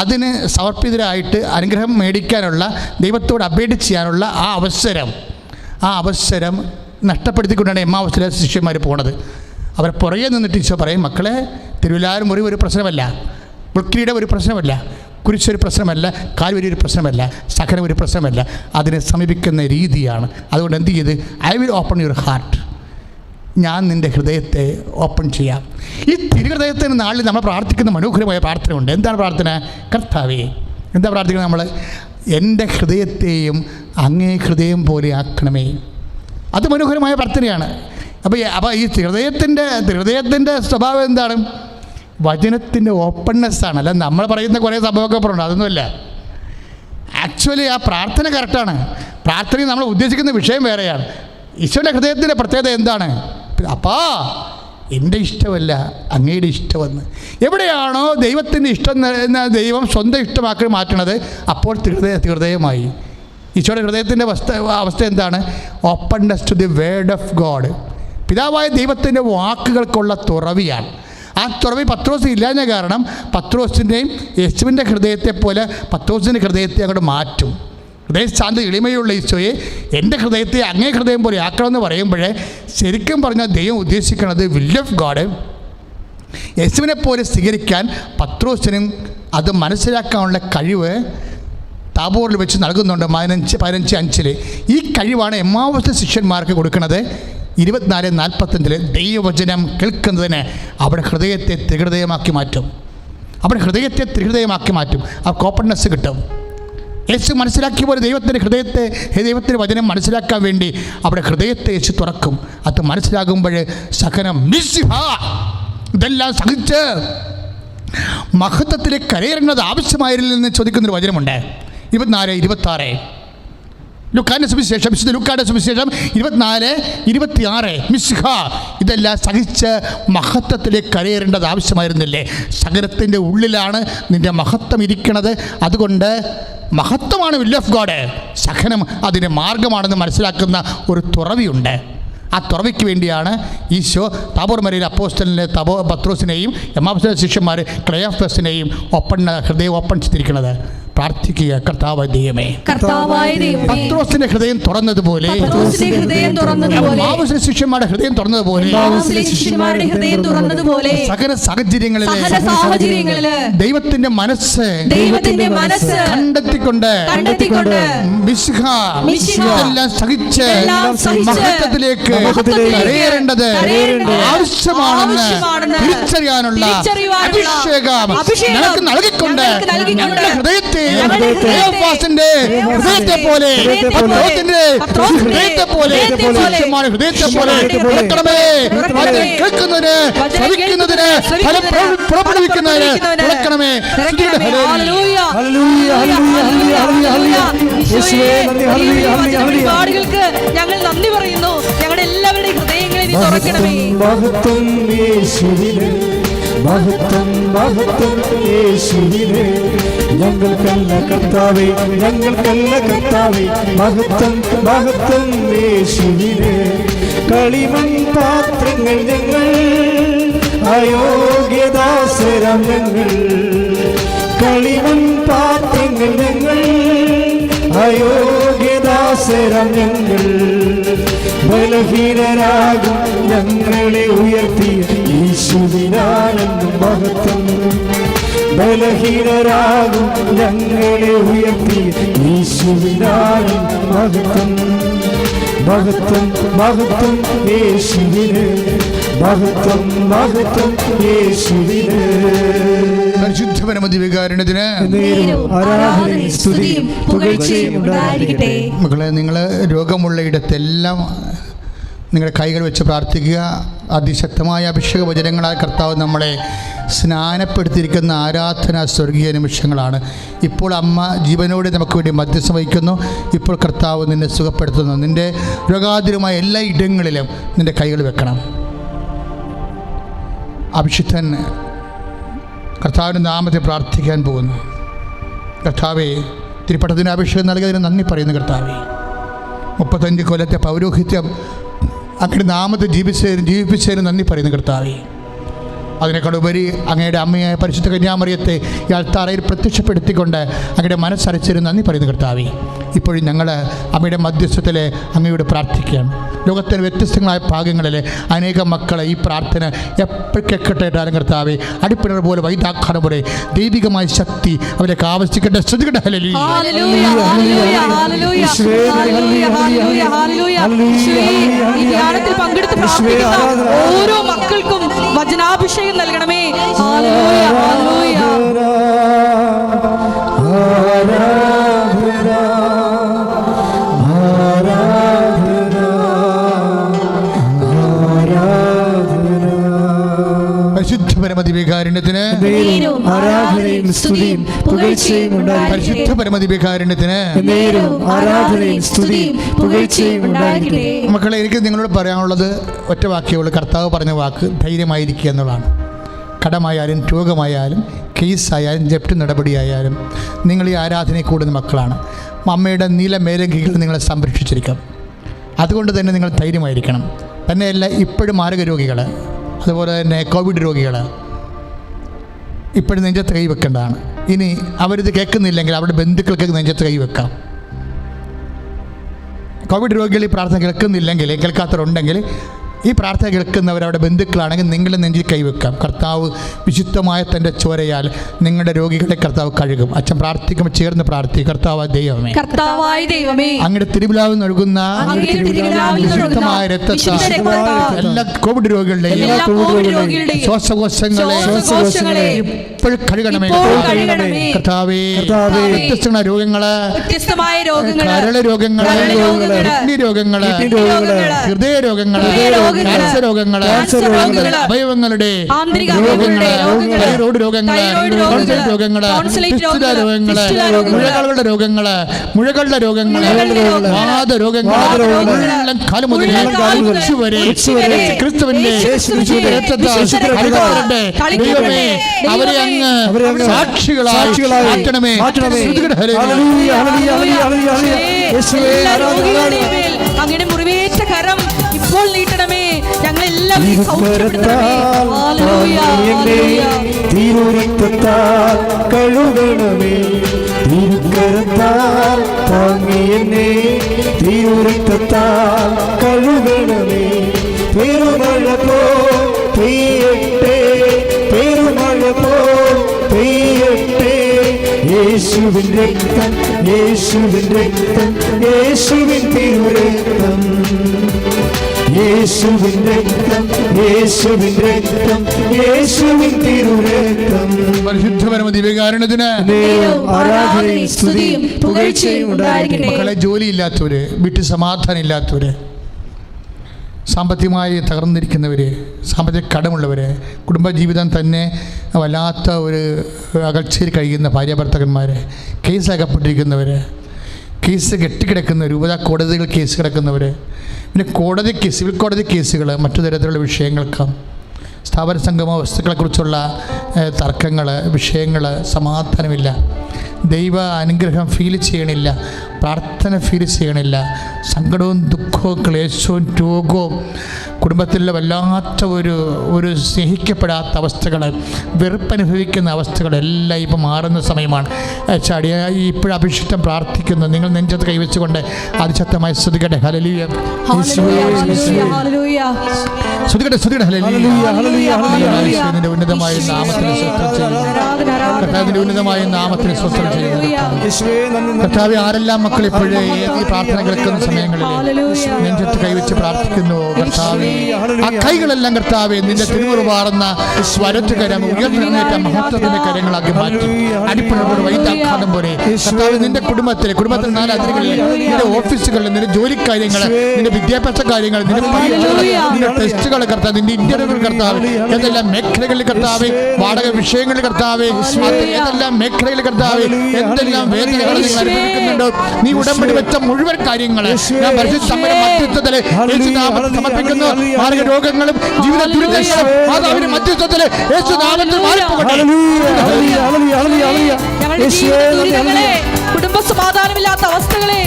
അതിന് സമർപ്പിതരായിട്ട് അനുഗ്രഹം മേടിക്കാനുള്ള, ദൈവത്തോട് അപ്ഡേറ്റ് ചെയ്യാനുള്ള ആ അവസരം നഷ്ടപ്പെടുത്തിക്കൊണ്ടാണ് എമ്മാവസിലെ ശിഷ്യന്മാർ പോണത്. അവരെ പുറകെ നിന്നിട്ട് ഈശോ പറയും, മക്കളെ, തിരുവിലാരും മുറിവ് ഒരു പ്രശ്നമല്ല, വൃത്തിയുടെ ഒരു പ്രശ്നമല്ല, കുരിശൊരു പ്രശ്നമല്ല, കാൽവരി ഒരു പ്രശ്നമല്ല, സഹനം ഒരു പ്രശ്നമല്ല, അതിനെ സമീപിക്കുന്ന രീതിയാണ്. അതുകൊണ്ട് എന്ത് ചെയ്ത്, I will open your heart, ഞാൻ നിൻ്റെ ഹൃദയത്തെ ഓപ്പൺ ചെയ്യാം. ഈ തിരുഹൃദയത്തിന് നാളിൽ നമ്മൾ പ്രാർത്ഥിക്കുന്ന മനോഹരമായ പ്രാർത്ഥനയുണ്ട്. എന്താണ് പ്രാർത്ഥന? കർത്താവേ, എന്താ പ്രാർത്ഥിക്കുന്നത് നമ്മൾ? എൻ്റെ ഹൃദയത്തെയും അങ്ങേ ഹൃദയം പോലെ ആക്കണമേ. അത് മനോഹരമായ പ്രാർത്ഥനയാണ്. അപ്പോൾ ഈ ഹൃദയത്തിൻ്റെ സ്വഭാവം എന്താണ്? വചനത്തിൻ്റെ ഓപ്പൺനെസ്സാണ്. അല്ല നമ്മൾ പറയുന്ന കുറേ സംഭവമൊക്കെ പറയുന്നുണ്ട്, അതൊന്നുമല്ല. ആക്ച്വലി ആ പ്രാർത്ഥന കറക്റ്റാണ്. പ്രാർത്ഥനയിൽ നമ്മൾ ഉദ്ദേശിക്കുന്ന വിഷയം വേറെയാണ്. ഈശോയുടെ ഹൃദയത്തിൻ്റെ പ്രത്യേകത എന്താണ്? അപ്പാ, എൻ്റെ ഇഷ്ടമല്ല അങ്ങയുടെ ഇഷ്ടമെന്ന്. എവിടെയാണോ ദൈവത്തിൻ്റെ ഇഷ്ടം എന്ന ദൈവം സ്വന്തം ഇഷ്ടമാക്കി മാറ്റണത്, അപ്പോൾ ഹൃദയമായി. ഈശോയുടെ ഹൃദയത്തിൻ്റെ അവസ്ഥ എന്താണ്? Openness to the word of God. പിതാവായ ദൈവത്തിൻ്റെ വാക്കുകൾക്കുള്ള തുറവിയാണ്. ആ തുറവി പത്രോസ് ഇല്ലാഞ്ഞ കാരണം പത്രോസിൻ്റെയും യേശുവിൻ്റെ ഹൃദയത്തെ പോലെ പത്രോസിൻ്റെ ഹൃദയത്തെ അങ്ങോട്ട് മാറ്റും. ഹൃദയശാന്തി എളിമയുള്ള ഈശോയെ എൻ്റെ ഹൃദയത്തെ അങ്ങേ ഹൃദയം പോലെ ആക്കണമെന്ന് പറയുമ്പോഴേ ശരിക്കും പറഞ്ഞാൽ ദൈവം ഉദ്ദേശിക്കുന്നത് വിൽ ഓഫ് ഗോഡ് യേശുവിനെ പോലെ സ്വീകരിക്കാൻ പത്രോസിനും അത് മനസ്സിലാക്കാനുള്ള കഴിവ് താബോറിൽ വെച്ച് നൽകുന്നുണ്ട്. 15:5 ഈ കഴിവാണ് എമ്മാവൂസ് ശിഷ്യന്മാർക്ക് കൊടുക്കുന്നത്. 24:45 ദൈവവചനം കേൾക്കുന്നതിന് അവിടെ ഹൃദയത്തെ ത്രിഹൃദയമാക്കി മാറ്റും. ആ കോപ്പൺനെസ് കിട്ടും. യേശു മനസ്സിലാക്കിയ പോലെ ദൈവത്തിൻ്റെ വചനം മനസ്സിലാക്കാൻ വേണ്ടി അവിടെ ഹൃദയത്തെ യേശു തുറക്കും. അത് മനസ്സിലാകുമ്പോൾ സഹനം ഇതെല്ലാം സഹിച്ച് മഹത്വത്തിലേക്ക് കരയേറുന്നത് ആവശ്യമായിരുന്നില്ലെന്ന് ചോദിക്കുന്നൊരു വചനമുണ്ട്. 24:26 ലുക്കാന്റെ സുവിശേഷം 24:26 മിശിഹ ഇതെല്ലാം സഹിച്ച് മഹത്വത്തിലേക്ക് കരയേറേണ്ടത് ആവശ്യമായിരുന്നില്ലേ? സകലത്തിൻ്റെ ഉള്ളിലാണ് നിൻ്റെ മഹത്വം ഇരിക്കുന്നത്. അതുകൊണ്ട് മഹത്വമാണ് വിൽ ഓഫ് ഗോഡ്, സഹനം അതിൻ്റെ മാർഗമാണെന്ന് മനസ്സിലാക്കുന്ന ഒരു തുറവിയുണ്ട്. ആ തുറവിക്ക് വേണ്ടിയാണ് ഈശോ താബോർ മലയിൽ അപ്പോസ്തലനെ പത്രോസിനെയും എമ്മാവൂസിലെ ശിഷ്യന്മാർ ക്ലെയോഫസിനെയും ഹൃദയം ഓപ്പൺ ചെയ്തിരിക്കുന്നത്. പ്രാർത്ഥിക്കുക, കർത്താവായ ദൈവമേ, പത്രോസിന്റെ ഹൃദയം തുറന്നതുപോലെ എമ്മാവൂസിലെ ശിഷ്യന്മാരുടെ ഹൃദയം തുറന്നതുപോലെ സകല സാഹചര്യങ്ങളിലെ ദൈവത്തിന്റെ മനസ്സ് കണ്ടെത്തിക്കൊണ്ട് എല്ലാം സഹിച്ച് മഹത്വത്തിലേക്ക് കരയേറേണ്ടത് ആവശ്യമാണെന്ന് തിരിച്ചറിയാനുള്ള അഭിഷേകം ഞങ്ങൾക്ക് നൽകിക്കൊണ്ട് ഞങ്ങളുടെ ഹൃദയത്തെ ഹൃദയത്തെ പോലെ ഹൃദയത്തെ പോലെ കേൾക്കുന്നതിന് ശ്രവിക്കുന്നതിന് ഫലം പുറപ്പെടുവിക്കുന്നതിന് തുറക്കണമേ. ഞങ്ങൾ നന്ദി പറയുന്നു. ഞങ്ങളുടെ എല്ലാവരുടെയും ഹൃദയങ്ങളെ നീ തുറക്കണമേ. മഹത്വം യേശുവിന്, മഹത്വം മഹത്വം യേശുവിന്, ഞങ്ങൾക്കല്ല കർത്താവേ, ഞങ്ങൾക്കല്ല കർത്താവേ, മഹത്വം മഹത്വം യേശുവിന്. കളിമൺ പാത്രങ്ങൾ ഞങ്ങൾ, അയോഗ്യദാസരം ഞങ്ങൾ, കളിമൺ പാത്രങ്ങൾ ഞങ്ങൾ, അയോഗ്യദാസരം ഞങ്ങൾ, ബലഹീനരാകും ഞങ്ങളെ ഉയർത്തിയ യേശുവിനാണെന്നും മഹത്വം, ബലഹീനരാകും ഞങ്ങളെ ഉയർത്തിയ യേശുവിനാണെന്നും മഹത്വം, മഹത്വം മഹത്വം യേശുവിന്, മഹത്വം മഹത്വം യേശുവിന്. പരിശുദ്ധപരമദിവ്യകാരുണ്യത്തിന് ആരാധനയും സ്തുതിയും പുകഴ്ചയും ഉണ്ടായിരിക്കട്ടെ. മക്കളെ, നിങ്ങൾ രോഗമുള്ള ഇടത്തെല്ലാം നിങ്ങളുടെ കൈകൾ വെച്ച് പ്രാർത്ഥിക്കുക. അതിശക്തമായ അഭിഷേക വചനങ്ങളാൽ കർത്താവ് നമ്മളെ സ്നാനപ്പെടുത്തിയിരിക്കുന്ന ആരാധന സ്വർഗീയ നിമിഷങ്ങളാണ്. ഇപ്പോൾ അമ്മ ജീവനോടെ നമുക്ക് വേണ്ടി മധ്യസ്ഥം വഹിക്കുന്നു. ഇപ്പോൾ കർത്താവ് നിന്നെ സുഖപ്പെടുത്തുന്നു. നിൻ്റെ രോഗാതുരമായ എല്ലാ ഇടങ്ങളിലും നിൻ്റെ കൈകൾ വെക്കണം. അഭിഷിക്തൻ കർത്താവിൻ്റെ നാമത്തെ പ്രാർത്ഥിക്കാൻ പോകുന്നു. കർത്താവെ, തിരുപ്പട്ടത്തിന് അഭിഷേകം നൽകിയതിന് നന്ദി പറയുന്നു. കർത്താവെ, 35 കൊല്ലത്തെ പൗരോഹിത്യം അങ്ങയുടെ നാമത്തെ ജീവിപ്പിച്ചതിന് നന്ദി പറയുന്നു. കർത്താവെ, അതിനേക്കാൾ ഉപരി അങ്ങയുടെ അമ്മയായ പരിശുദ്ധ കന്യാമറിയത്തെ ഈ അൾത്താറയിൽ പ്രത്യക്ഷപ്പെടുത്തിക്കൊണ്ട് അങ്ങയുടെ മനസ്സറിച്ചതിന് നന്ദി പറയുന്നു. കർത്താവെ, ഇപ്പോഴും ഞങ്ങൾ അമ്മയുടെ മധ്യസ്ഥത്തിൽ അങ്ങയോട് പ്രാർത്ഥിക്കുകയാണ്. ലോകത്തിന് വ്യത്യസ്തങ്ങളായ ഭാഗങ്ങളിൽ അനേകം മക്കളെ ഈ പ്രാർത്ഥന എപ്പോഴെക്കെട്ടാലും കർത്താവെ അടിപ്പിണർ പോലെ വൈദാഖാനം പോലെ ദൈവികമായ ശക്തി അവരൊക്കെ ആവശ്യിക്കേണ്ട ശ്രദ്ധിക്കട്ടെ. പങ്കെടുത്ത് പ്രാർത്ഥിക്കുന്ന ഓരോ മക്കൾക്കും വചനാഭിഷേകം നൽകണമേ. Hallelujah, hallelujah. പരിശുദ്ധ പരമദിവ്യകാരുണ്യത്തിന് ആരാധനയും സ്തുതിയും പുകഴ്ചയും ഉണ്ടായിരിക്കട്ടെ. പരിശുദ്ധ പരമദിവ്യകാരുണ്യത്തിന് ആരാധനയും സ്തുതിയും പുകഴ്ചയും ഉണ്ടായിരിക്കട്ടെ. മക്കളെ, എനിക്ക് നിങ്ങളോട് പറയാനുള്ളത് ഒറ്റ വാക്യമുള്ളൂ. കർത്താവ് പറഞ്ഞ വാക്ക് ധൈര്യമായിരിക്കുക എന്നുള്ളതാണ്. കടമായാലും രോഗമായാലും കേസായാലും ജപ്തി നടപടിയായാലും നിങ്ങൾ ഈ ആരാധനയിൽ കൂടുന്ന മക്കളാണ്. അമ്മയുടെ നീല മേലങ്കികൾ നിങ്ങളെ സംരക്ഷിച്ചിരിക്കും. അതുകൊണ്ട് തന്നെ നിങ്ങൾ ധൈര്യമായിരിക്കണം. തന്നെയല്ല, ഇപ്പോഴും മാരക രോഗികൾ, അതുപോലെ തന്നെ കോവിഡ് രോഗികൾ ഇപ്പോഴും നെഞ്ചത്ത് കൈ വെക്കേണ്ടതാണ്. ഇനി അവരിത് കേൾക്കുന്നില്ലെങ്കിൽ അവരുടെ ബന്ധുക്കൾക്ക് നെഞ്ചത്ത് കൈ വെക്കാം. കോവിഡ് രോഗികൾ ഈ പ്രാർത്ഥന കേൾക്കുന്നില്ലെങ്കിൽ, കേൾക്കാത്തവരുണ്ടെങ്കിൽ ഈ പ്രാർത്ഥന കേൾക്കുന്നവരവിടെ ബന്ധുക്കളാണെങ്കിൽ നിങ്ങളുടെ നെഞ്ചിൽ കൈവെക്കാം. കർത്താവ് വിശുദ്ധമായ തൻ്റെ ചോരയാൽ നിങ്ങളുടെ രോഗികളെ കർത്താവ് കഴുകും. അച്ഛൻ പ്രാർത്ഥിക്കുമ്പോൾ ചേർന്ന് പ്രാർത്ഥിക്കും. കർത്താവായ ദൈവമേ, അങ്ങയുടെ തിരുവിലാവിൽ നൽകുന്ന വിശുദ്ധമായ രക്തത്താൽ എല്ലാ കോവിഡ് രോഗികളുടെയും ശ്വാസകോശങ്ങളെ ഇപ്പോഴും കഴുകണമേ. കർത്താവേ, വ്യത്യസ്തമായ രോഗങ്ങള്, കരള് രോഗങ്ങള്, കിഡ്നി രോഗങ്ങള്, ഹൃദയ രോഗങ്ങള്, ക്യാൻസർ രോഗങ്ങള്, അവയവങ്ങളുടെ തൈറോയ്ഡ് രോഗങ്ങള്, രോഗങ്ങള്, മുഴകളുടെ രോഗങ്ങള്, മുഴകളുടെ രോഗങ്ങള്, വാദരോഗങ്ങള്, കാലം മുതൽ വരെ ക്രിസ്തുവിന്റെ ദൈവമേ, അവരെ അങ്ങ് സാക്ഷികളായി മാറ്റണമേ. അങ്ങയുടെ മുറിവേറ്റ കരം ഇപ്പോൾ നീട്ടണമേ. ഞങ്ങളെല്ലാം തിരുരക്തത്താൽ കഴുകണമേ. തിരുക്കരത്താൽ താങ്ങി എന്നെ തിരുരക്തത്താൽ കഴുകണമേ. പെരുമഴ പോ പെയ്യട്ടെ, പെരുമഴ പോ പെയ്യട്ടെ. യേശുവിൻ രക്തം, യേശുവിൻ രക്തം, യേശുവിൻ തിരുരക്തം, യേശുവിൻ രക്തം, യേശുവിൻ രക്തം, യേശുവിൻ തിരുരക്തം. പരിശുദ്ധ പരമദിവ്യകാരുണ്യത്തിന് ആരാധനയും സ്തുതിയും പുകഴ്ചയും ഉണ്ടായിരിക്കട്ടെ. മക്കളെ, ജോലിയില്ലാത്തവര്, വീട്ടിൽ സമാധാനം ഇല്ലാത്തവര്, സാമ്പത്തികമായി തകർന്നിരിക്കുന്നവർ, സാമ്പത്തിക കടമുള്ളവർ, കുടുംബജീവിതം തന്നെ വല്ലാത്ത ഒരു അകൽച്ചയിൽ കഴിയുന്ന ഭാര്യാഭർത്തകന്മാർ, കേസകപ്പെട്ടിരിക്കുന്നവർ, കേസ് കെട്ടിക്കിടക്കുന്ന രൂപത കോടതികൾ കേസ് കിടക്കുന്നവർ, പിന്നെ കോടതി കേസ്, സിവിൽ കോടതി കേസുകൾ, മറ്റു തരത്തിലുള്ള വിഷയങ്ങൾക്ക്, സ്ഥാപന സംഗമ വസ്തുക്കളെക്കുറിച്ചുള്ള തർക്കങ്ങൾ, വിഷയങ്ങൾ, സമാധാനമില്ല, ദൈവ അനുഗ്രഹം ഫീൽ ചെയ്യണില്ല, പ്രാർത്ഥന ഫീൽ ചെയ്യണില്ല, സങ്കടവും ദുഃഖവും ക്ലേശവും രോഗവും, കുടുംബത്തിലെ വല്ലാത്ത ഒരു സ്നേഹിക്കപ്പെടാത്ത അവസ്ഥകൾ, വെറുപ്പനുഭവിക്കുന്ന അവസ്ഥകളെല്ലാം ഇപ്പോൾ മാറുന്ന സമയമാണ്. ചടിയായി ഇപ്പോഴും അഭിഷിക്തം പ്രാർത്ഥിക്കുന്നു. നിങ്ങൾ നെഞ്ചത്ത് കൈവച്ചുകൊണ്ട് അതിശക്തമായി സ്തുതിക്കട്ടെ. ഹല്ലേലൂയ, സ്തുതിക്കട്ടെ, സ്തുതിക്കട്ടെ. ഹല്ലേലൂയ. ഉന്നതമായ നാമത്തിന് സ്വസ്ഥം ചെയ്യുന്നു. കർത്താവിന്റെ ഉന്നതമായ നാമത്തിന് സ്വസ്ഥം ചെയ്യുന്നു. കർത്താവെ, ആരെല്ലാം മക്കൾ ഇപ്പോഴേ ഈ പ്രാർത്ഥന കേൾക്കുന്ന സമയങ്ങളിൽ നെഞ്ചത്ത് കൈവച്ച് പ്രാർത്ഥിക്കുന്നു. കർത്താവേ, ആ കൈകളെല്ലാം കർത്താവേ നിന്റെ തിരുമുറുവാറുന്ന സ്വരത്തുകരം ഉയർന്നേറ്റ മഹത്വത്തിന്റെ കരങ്ങളാക്കി മാറ്റി. അടിപ്പണോട് വൈദ്യാഘാതം പോലെ കർത്താവ് നിന്റെ കുടുംബത്തിൽ 4 അതിരുകളിൽ, നിന്റെ ഓഫീസുകളിൽ, നിന്റെ ജോലിക്കാര്യങ്ങൾ, നിന്റെ വിദ്യാഭ്യാസ കാര്യങ്ങൾ, നിന്റെ പരീക്ഷകൾ, നിന്റെ ടെസ്റ്റുകൾ കർത്താവ്, നിന്റെ ഇന്റർവ്യൂകൾ കർത്താവ്, ഏതെല്ലാം മേഖലകളിൽ കർത്താവ്, വാടക വിഷയങ്ങളിൽ കർത്താവ്, ഏതെല്ലാം മേഖലകളിൽ കർത്താവ് എന്തെല്ലാം വേദനകൾ നിങ്ങൾ അനുഭവിക്കുന്നുണ്ടോ, നീ ഉടമ്പടി വെച്ച മുഴുവൻ കാര്യങ്ങൾ ഞാൻ പരിശുദ്ധമ്മയുടെ മധ്യസ്ഥത്തില് യേശുനാമത്തിൽ സമർപ്പിക്കുന്നു. മാർഗ രോഗങ്ങളും ജീവിത ദുരിതങ്ങളും മാതാവിന്റെ മധ്യസ്ഥത്തില് യേശുനാമത്തിൽ മാറിപ്പോകട്ടെ. കുടുംബ സമാധാനമില്ലാത്ത അവസ്ഥകളെ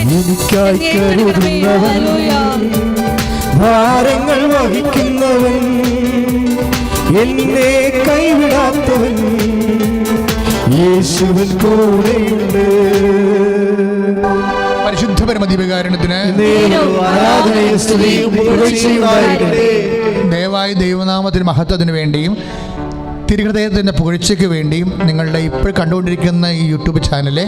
ഭാരങ്ങൾ വഹിക്കുന്നവൻ, എന്നെ കൈവിടാത്തവൻ, യേശുവിൻ കൂടെയുണ്ട്. പരിശുദ്ധ പരമദിവ്യകാരുണ്യത്തിന് ദയവായി ദൈവനാമത്തിന് മഹത്വത്തിന് വേണ്ടിയും തിരുഹൃദയത്തിൻ്റെ പുകഴ്ചയ്ക്ക് വേണ്ടിയും നിങ്ങളുടെ ഇപ്പോൾ കണ്ടുകൊണ്ടിരിക്കുന്ന ഈ യൂട്യൂബ് ചാനല്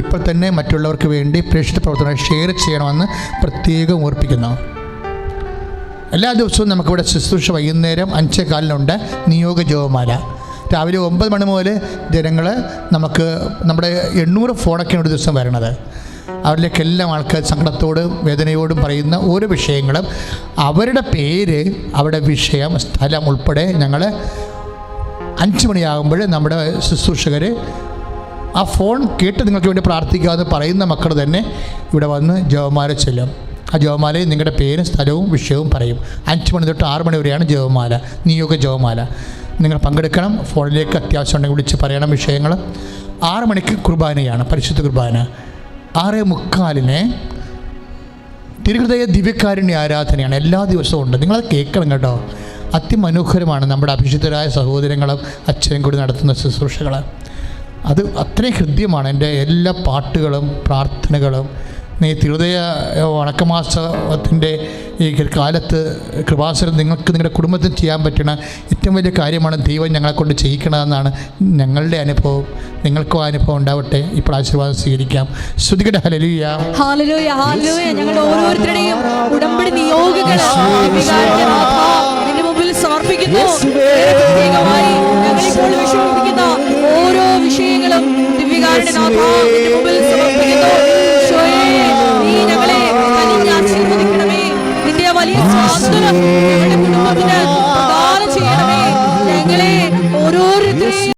ഇപ്പോൾ തന്നെ മറ്റുള്ളവർക്ക് വേണ്ടി പ്രേക്ഷിത പ്രവർത്തനം ഷെയർ ചെയ്യണമെന്ന് പ്രത്യേകം ഓർപ്പിക്കുന്നു. എല്ലാ ദിവസവും നമുക്കിവിടെ ശുശ്രൂഷ വൈകുന്നേരം 5:15 നിയോഗ ജപമാല. രാവിലെ 9 മണി മുതൽ ജനങ്ങൾ നമുക്ക് നമ്മുടെ 800 ഫോണൊക്കെയാണ് ഒരു ദിവസം വരണത്. അവരിലേക്കെല്ലാം ആൾക്കാർ സങ്കടത്തോടും വേദനയോടും പറയുന്ന ഓരോ വിഷയങ്ങളും അവരുടെ പേര്, അവരുടെ വിഷയം, സ്ഥലം ഉൾപ്പെടെ ഞങ്ങൾ 5 മണിയാകുമ്പോൾ നമ്മുടെ ശുശ്രൂഷകർ ആ ഫോൺ കേട്ട് നിങ്ങൾക്ക് വേണ്ടി പ്രാർത്ഥിക്കാമെന്ന് പറയുന്ന മക്കൾ തന്നെ ഇവിടെ വന്ന് ജപമാല ചെല്ലും. ആ ജപമാലയിൽ നിങ്ങളുടെ പേരും സ്ഥലവും വിഷയവും പറയും. 5 മണി തൊട്ട് 6 മണി വരെയാണ് ജപമാല, നിയോഗ ജപമാല. നിങ്ങൾ പങ്കെടുക്കണം. ഫോണിലേക്ക് അത്യാവശ്യം ഉണ്ടെങ്കിൽ വിളിച്ച് പറയണം വിഷയങ്ങൾ. 6 മണിക്ക് കുർബാനയാണ്, പരിശുദ്ധ കുർബാന. 6:45 തിരുഹൃദയ ദിവ്യകാരുണ്യ ആരാധനയാണ്. എല്ലാ ദിവസവും ഉണ്ട്. നിങ്ങളത് കേൾക്കണം കേട്ടോ. അതിമനോഹരമാണ്. നമ്മുടെ അഭിഷിക്തരായ സഹോദരങ്ങളും അച്ഛനും കൂടി നടത്തുന്ന ശുശ്രൂഷകൾ. അത് അത്രയും ഹൃദ്യമാണ്. എൻ്റെ എല്ലാ പാട്ടുകളും പ്രാർത്ഥനകളും തിരുഹൃദയ വണക്കമാസത്തിൻ്റെ ഈ കാലത്ത് കൃപാസനം നിങ്ങൾക്ക് നിങ്ങളുടെ കുടുംബത്തിൽ ചെയ്യാൻ പറ്റുന്ന ഏറ്റവും വലിയ കാര്യമാണ് ദൈവം ഞങ്ങളെക്കൊണ്ട് ചെയ്യിക്കണമെന്നാണ് ഞങ്ങളുടെ അനുഭവം. നിങ്ങൾക്കും അനുഭവം ഉണ്ടാവട്ടെ. ഇപ്പോൾ ആശീർവാദം സ്വീകരിക്കാം. ശ്രുതികട ഹല്ലേലൂയ. Hallelujah, hallelujah. ഞങ്ങൾ ഓരോരുത്തരുടെയും ഉടമ്പടി നിയോഗങ്ങൾ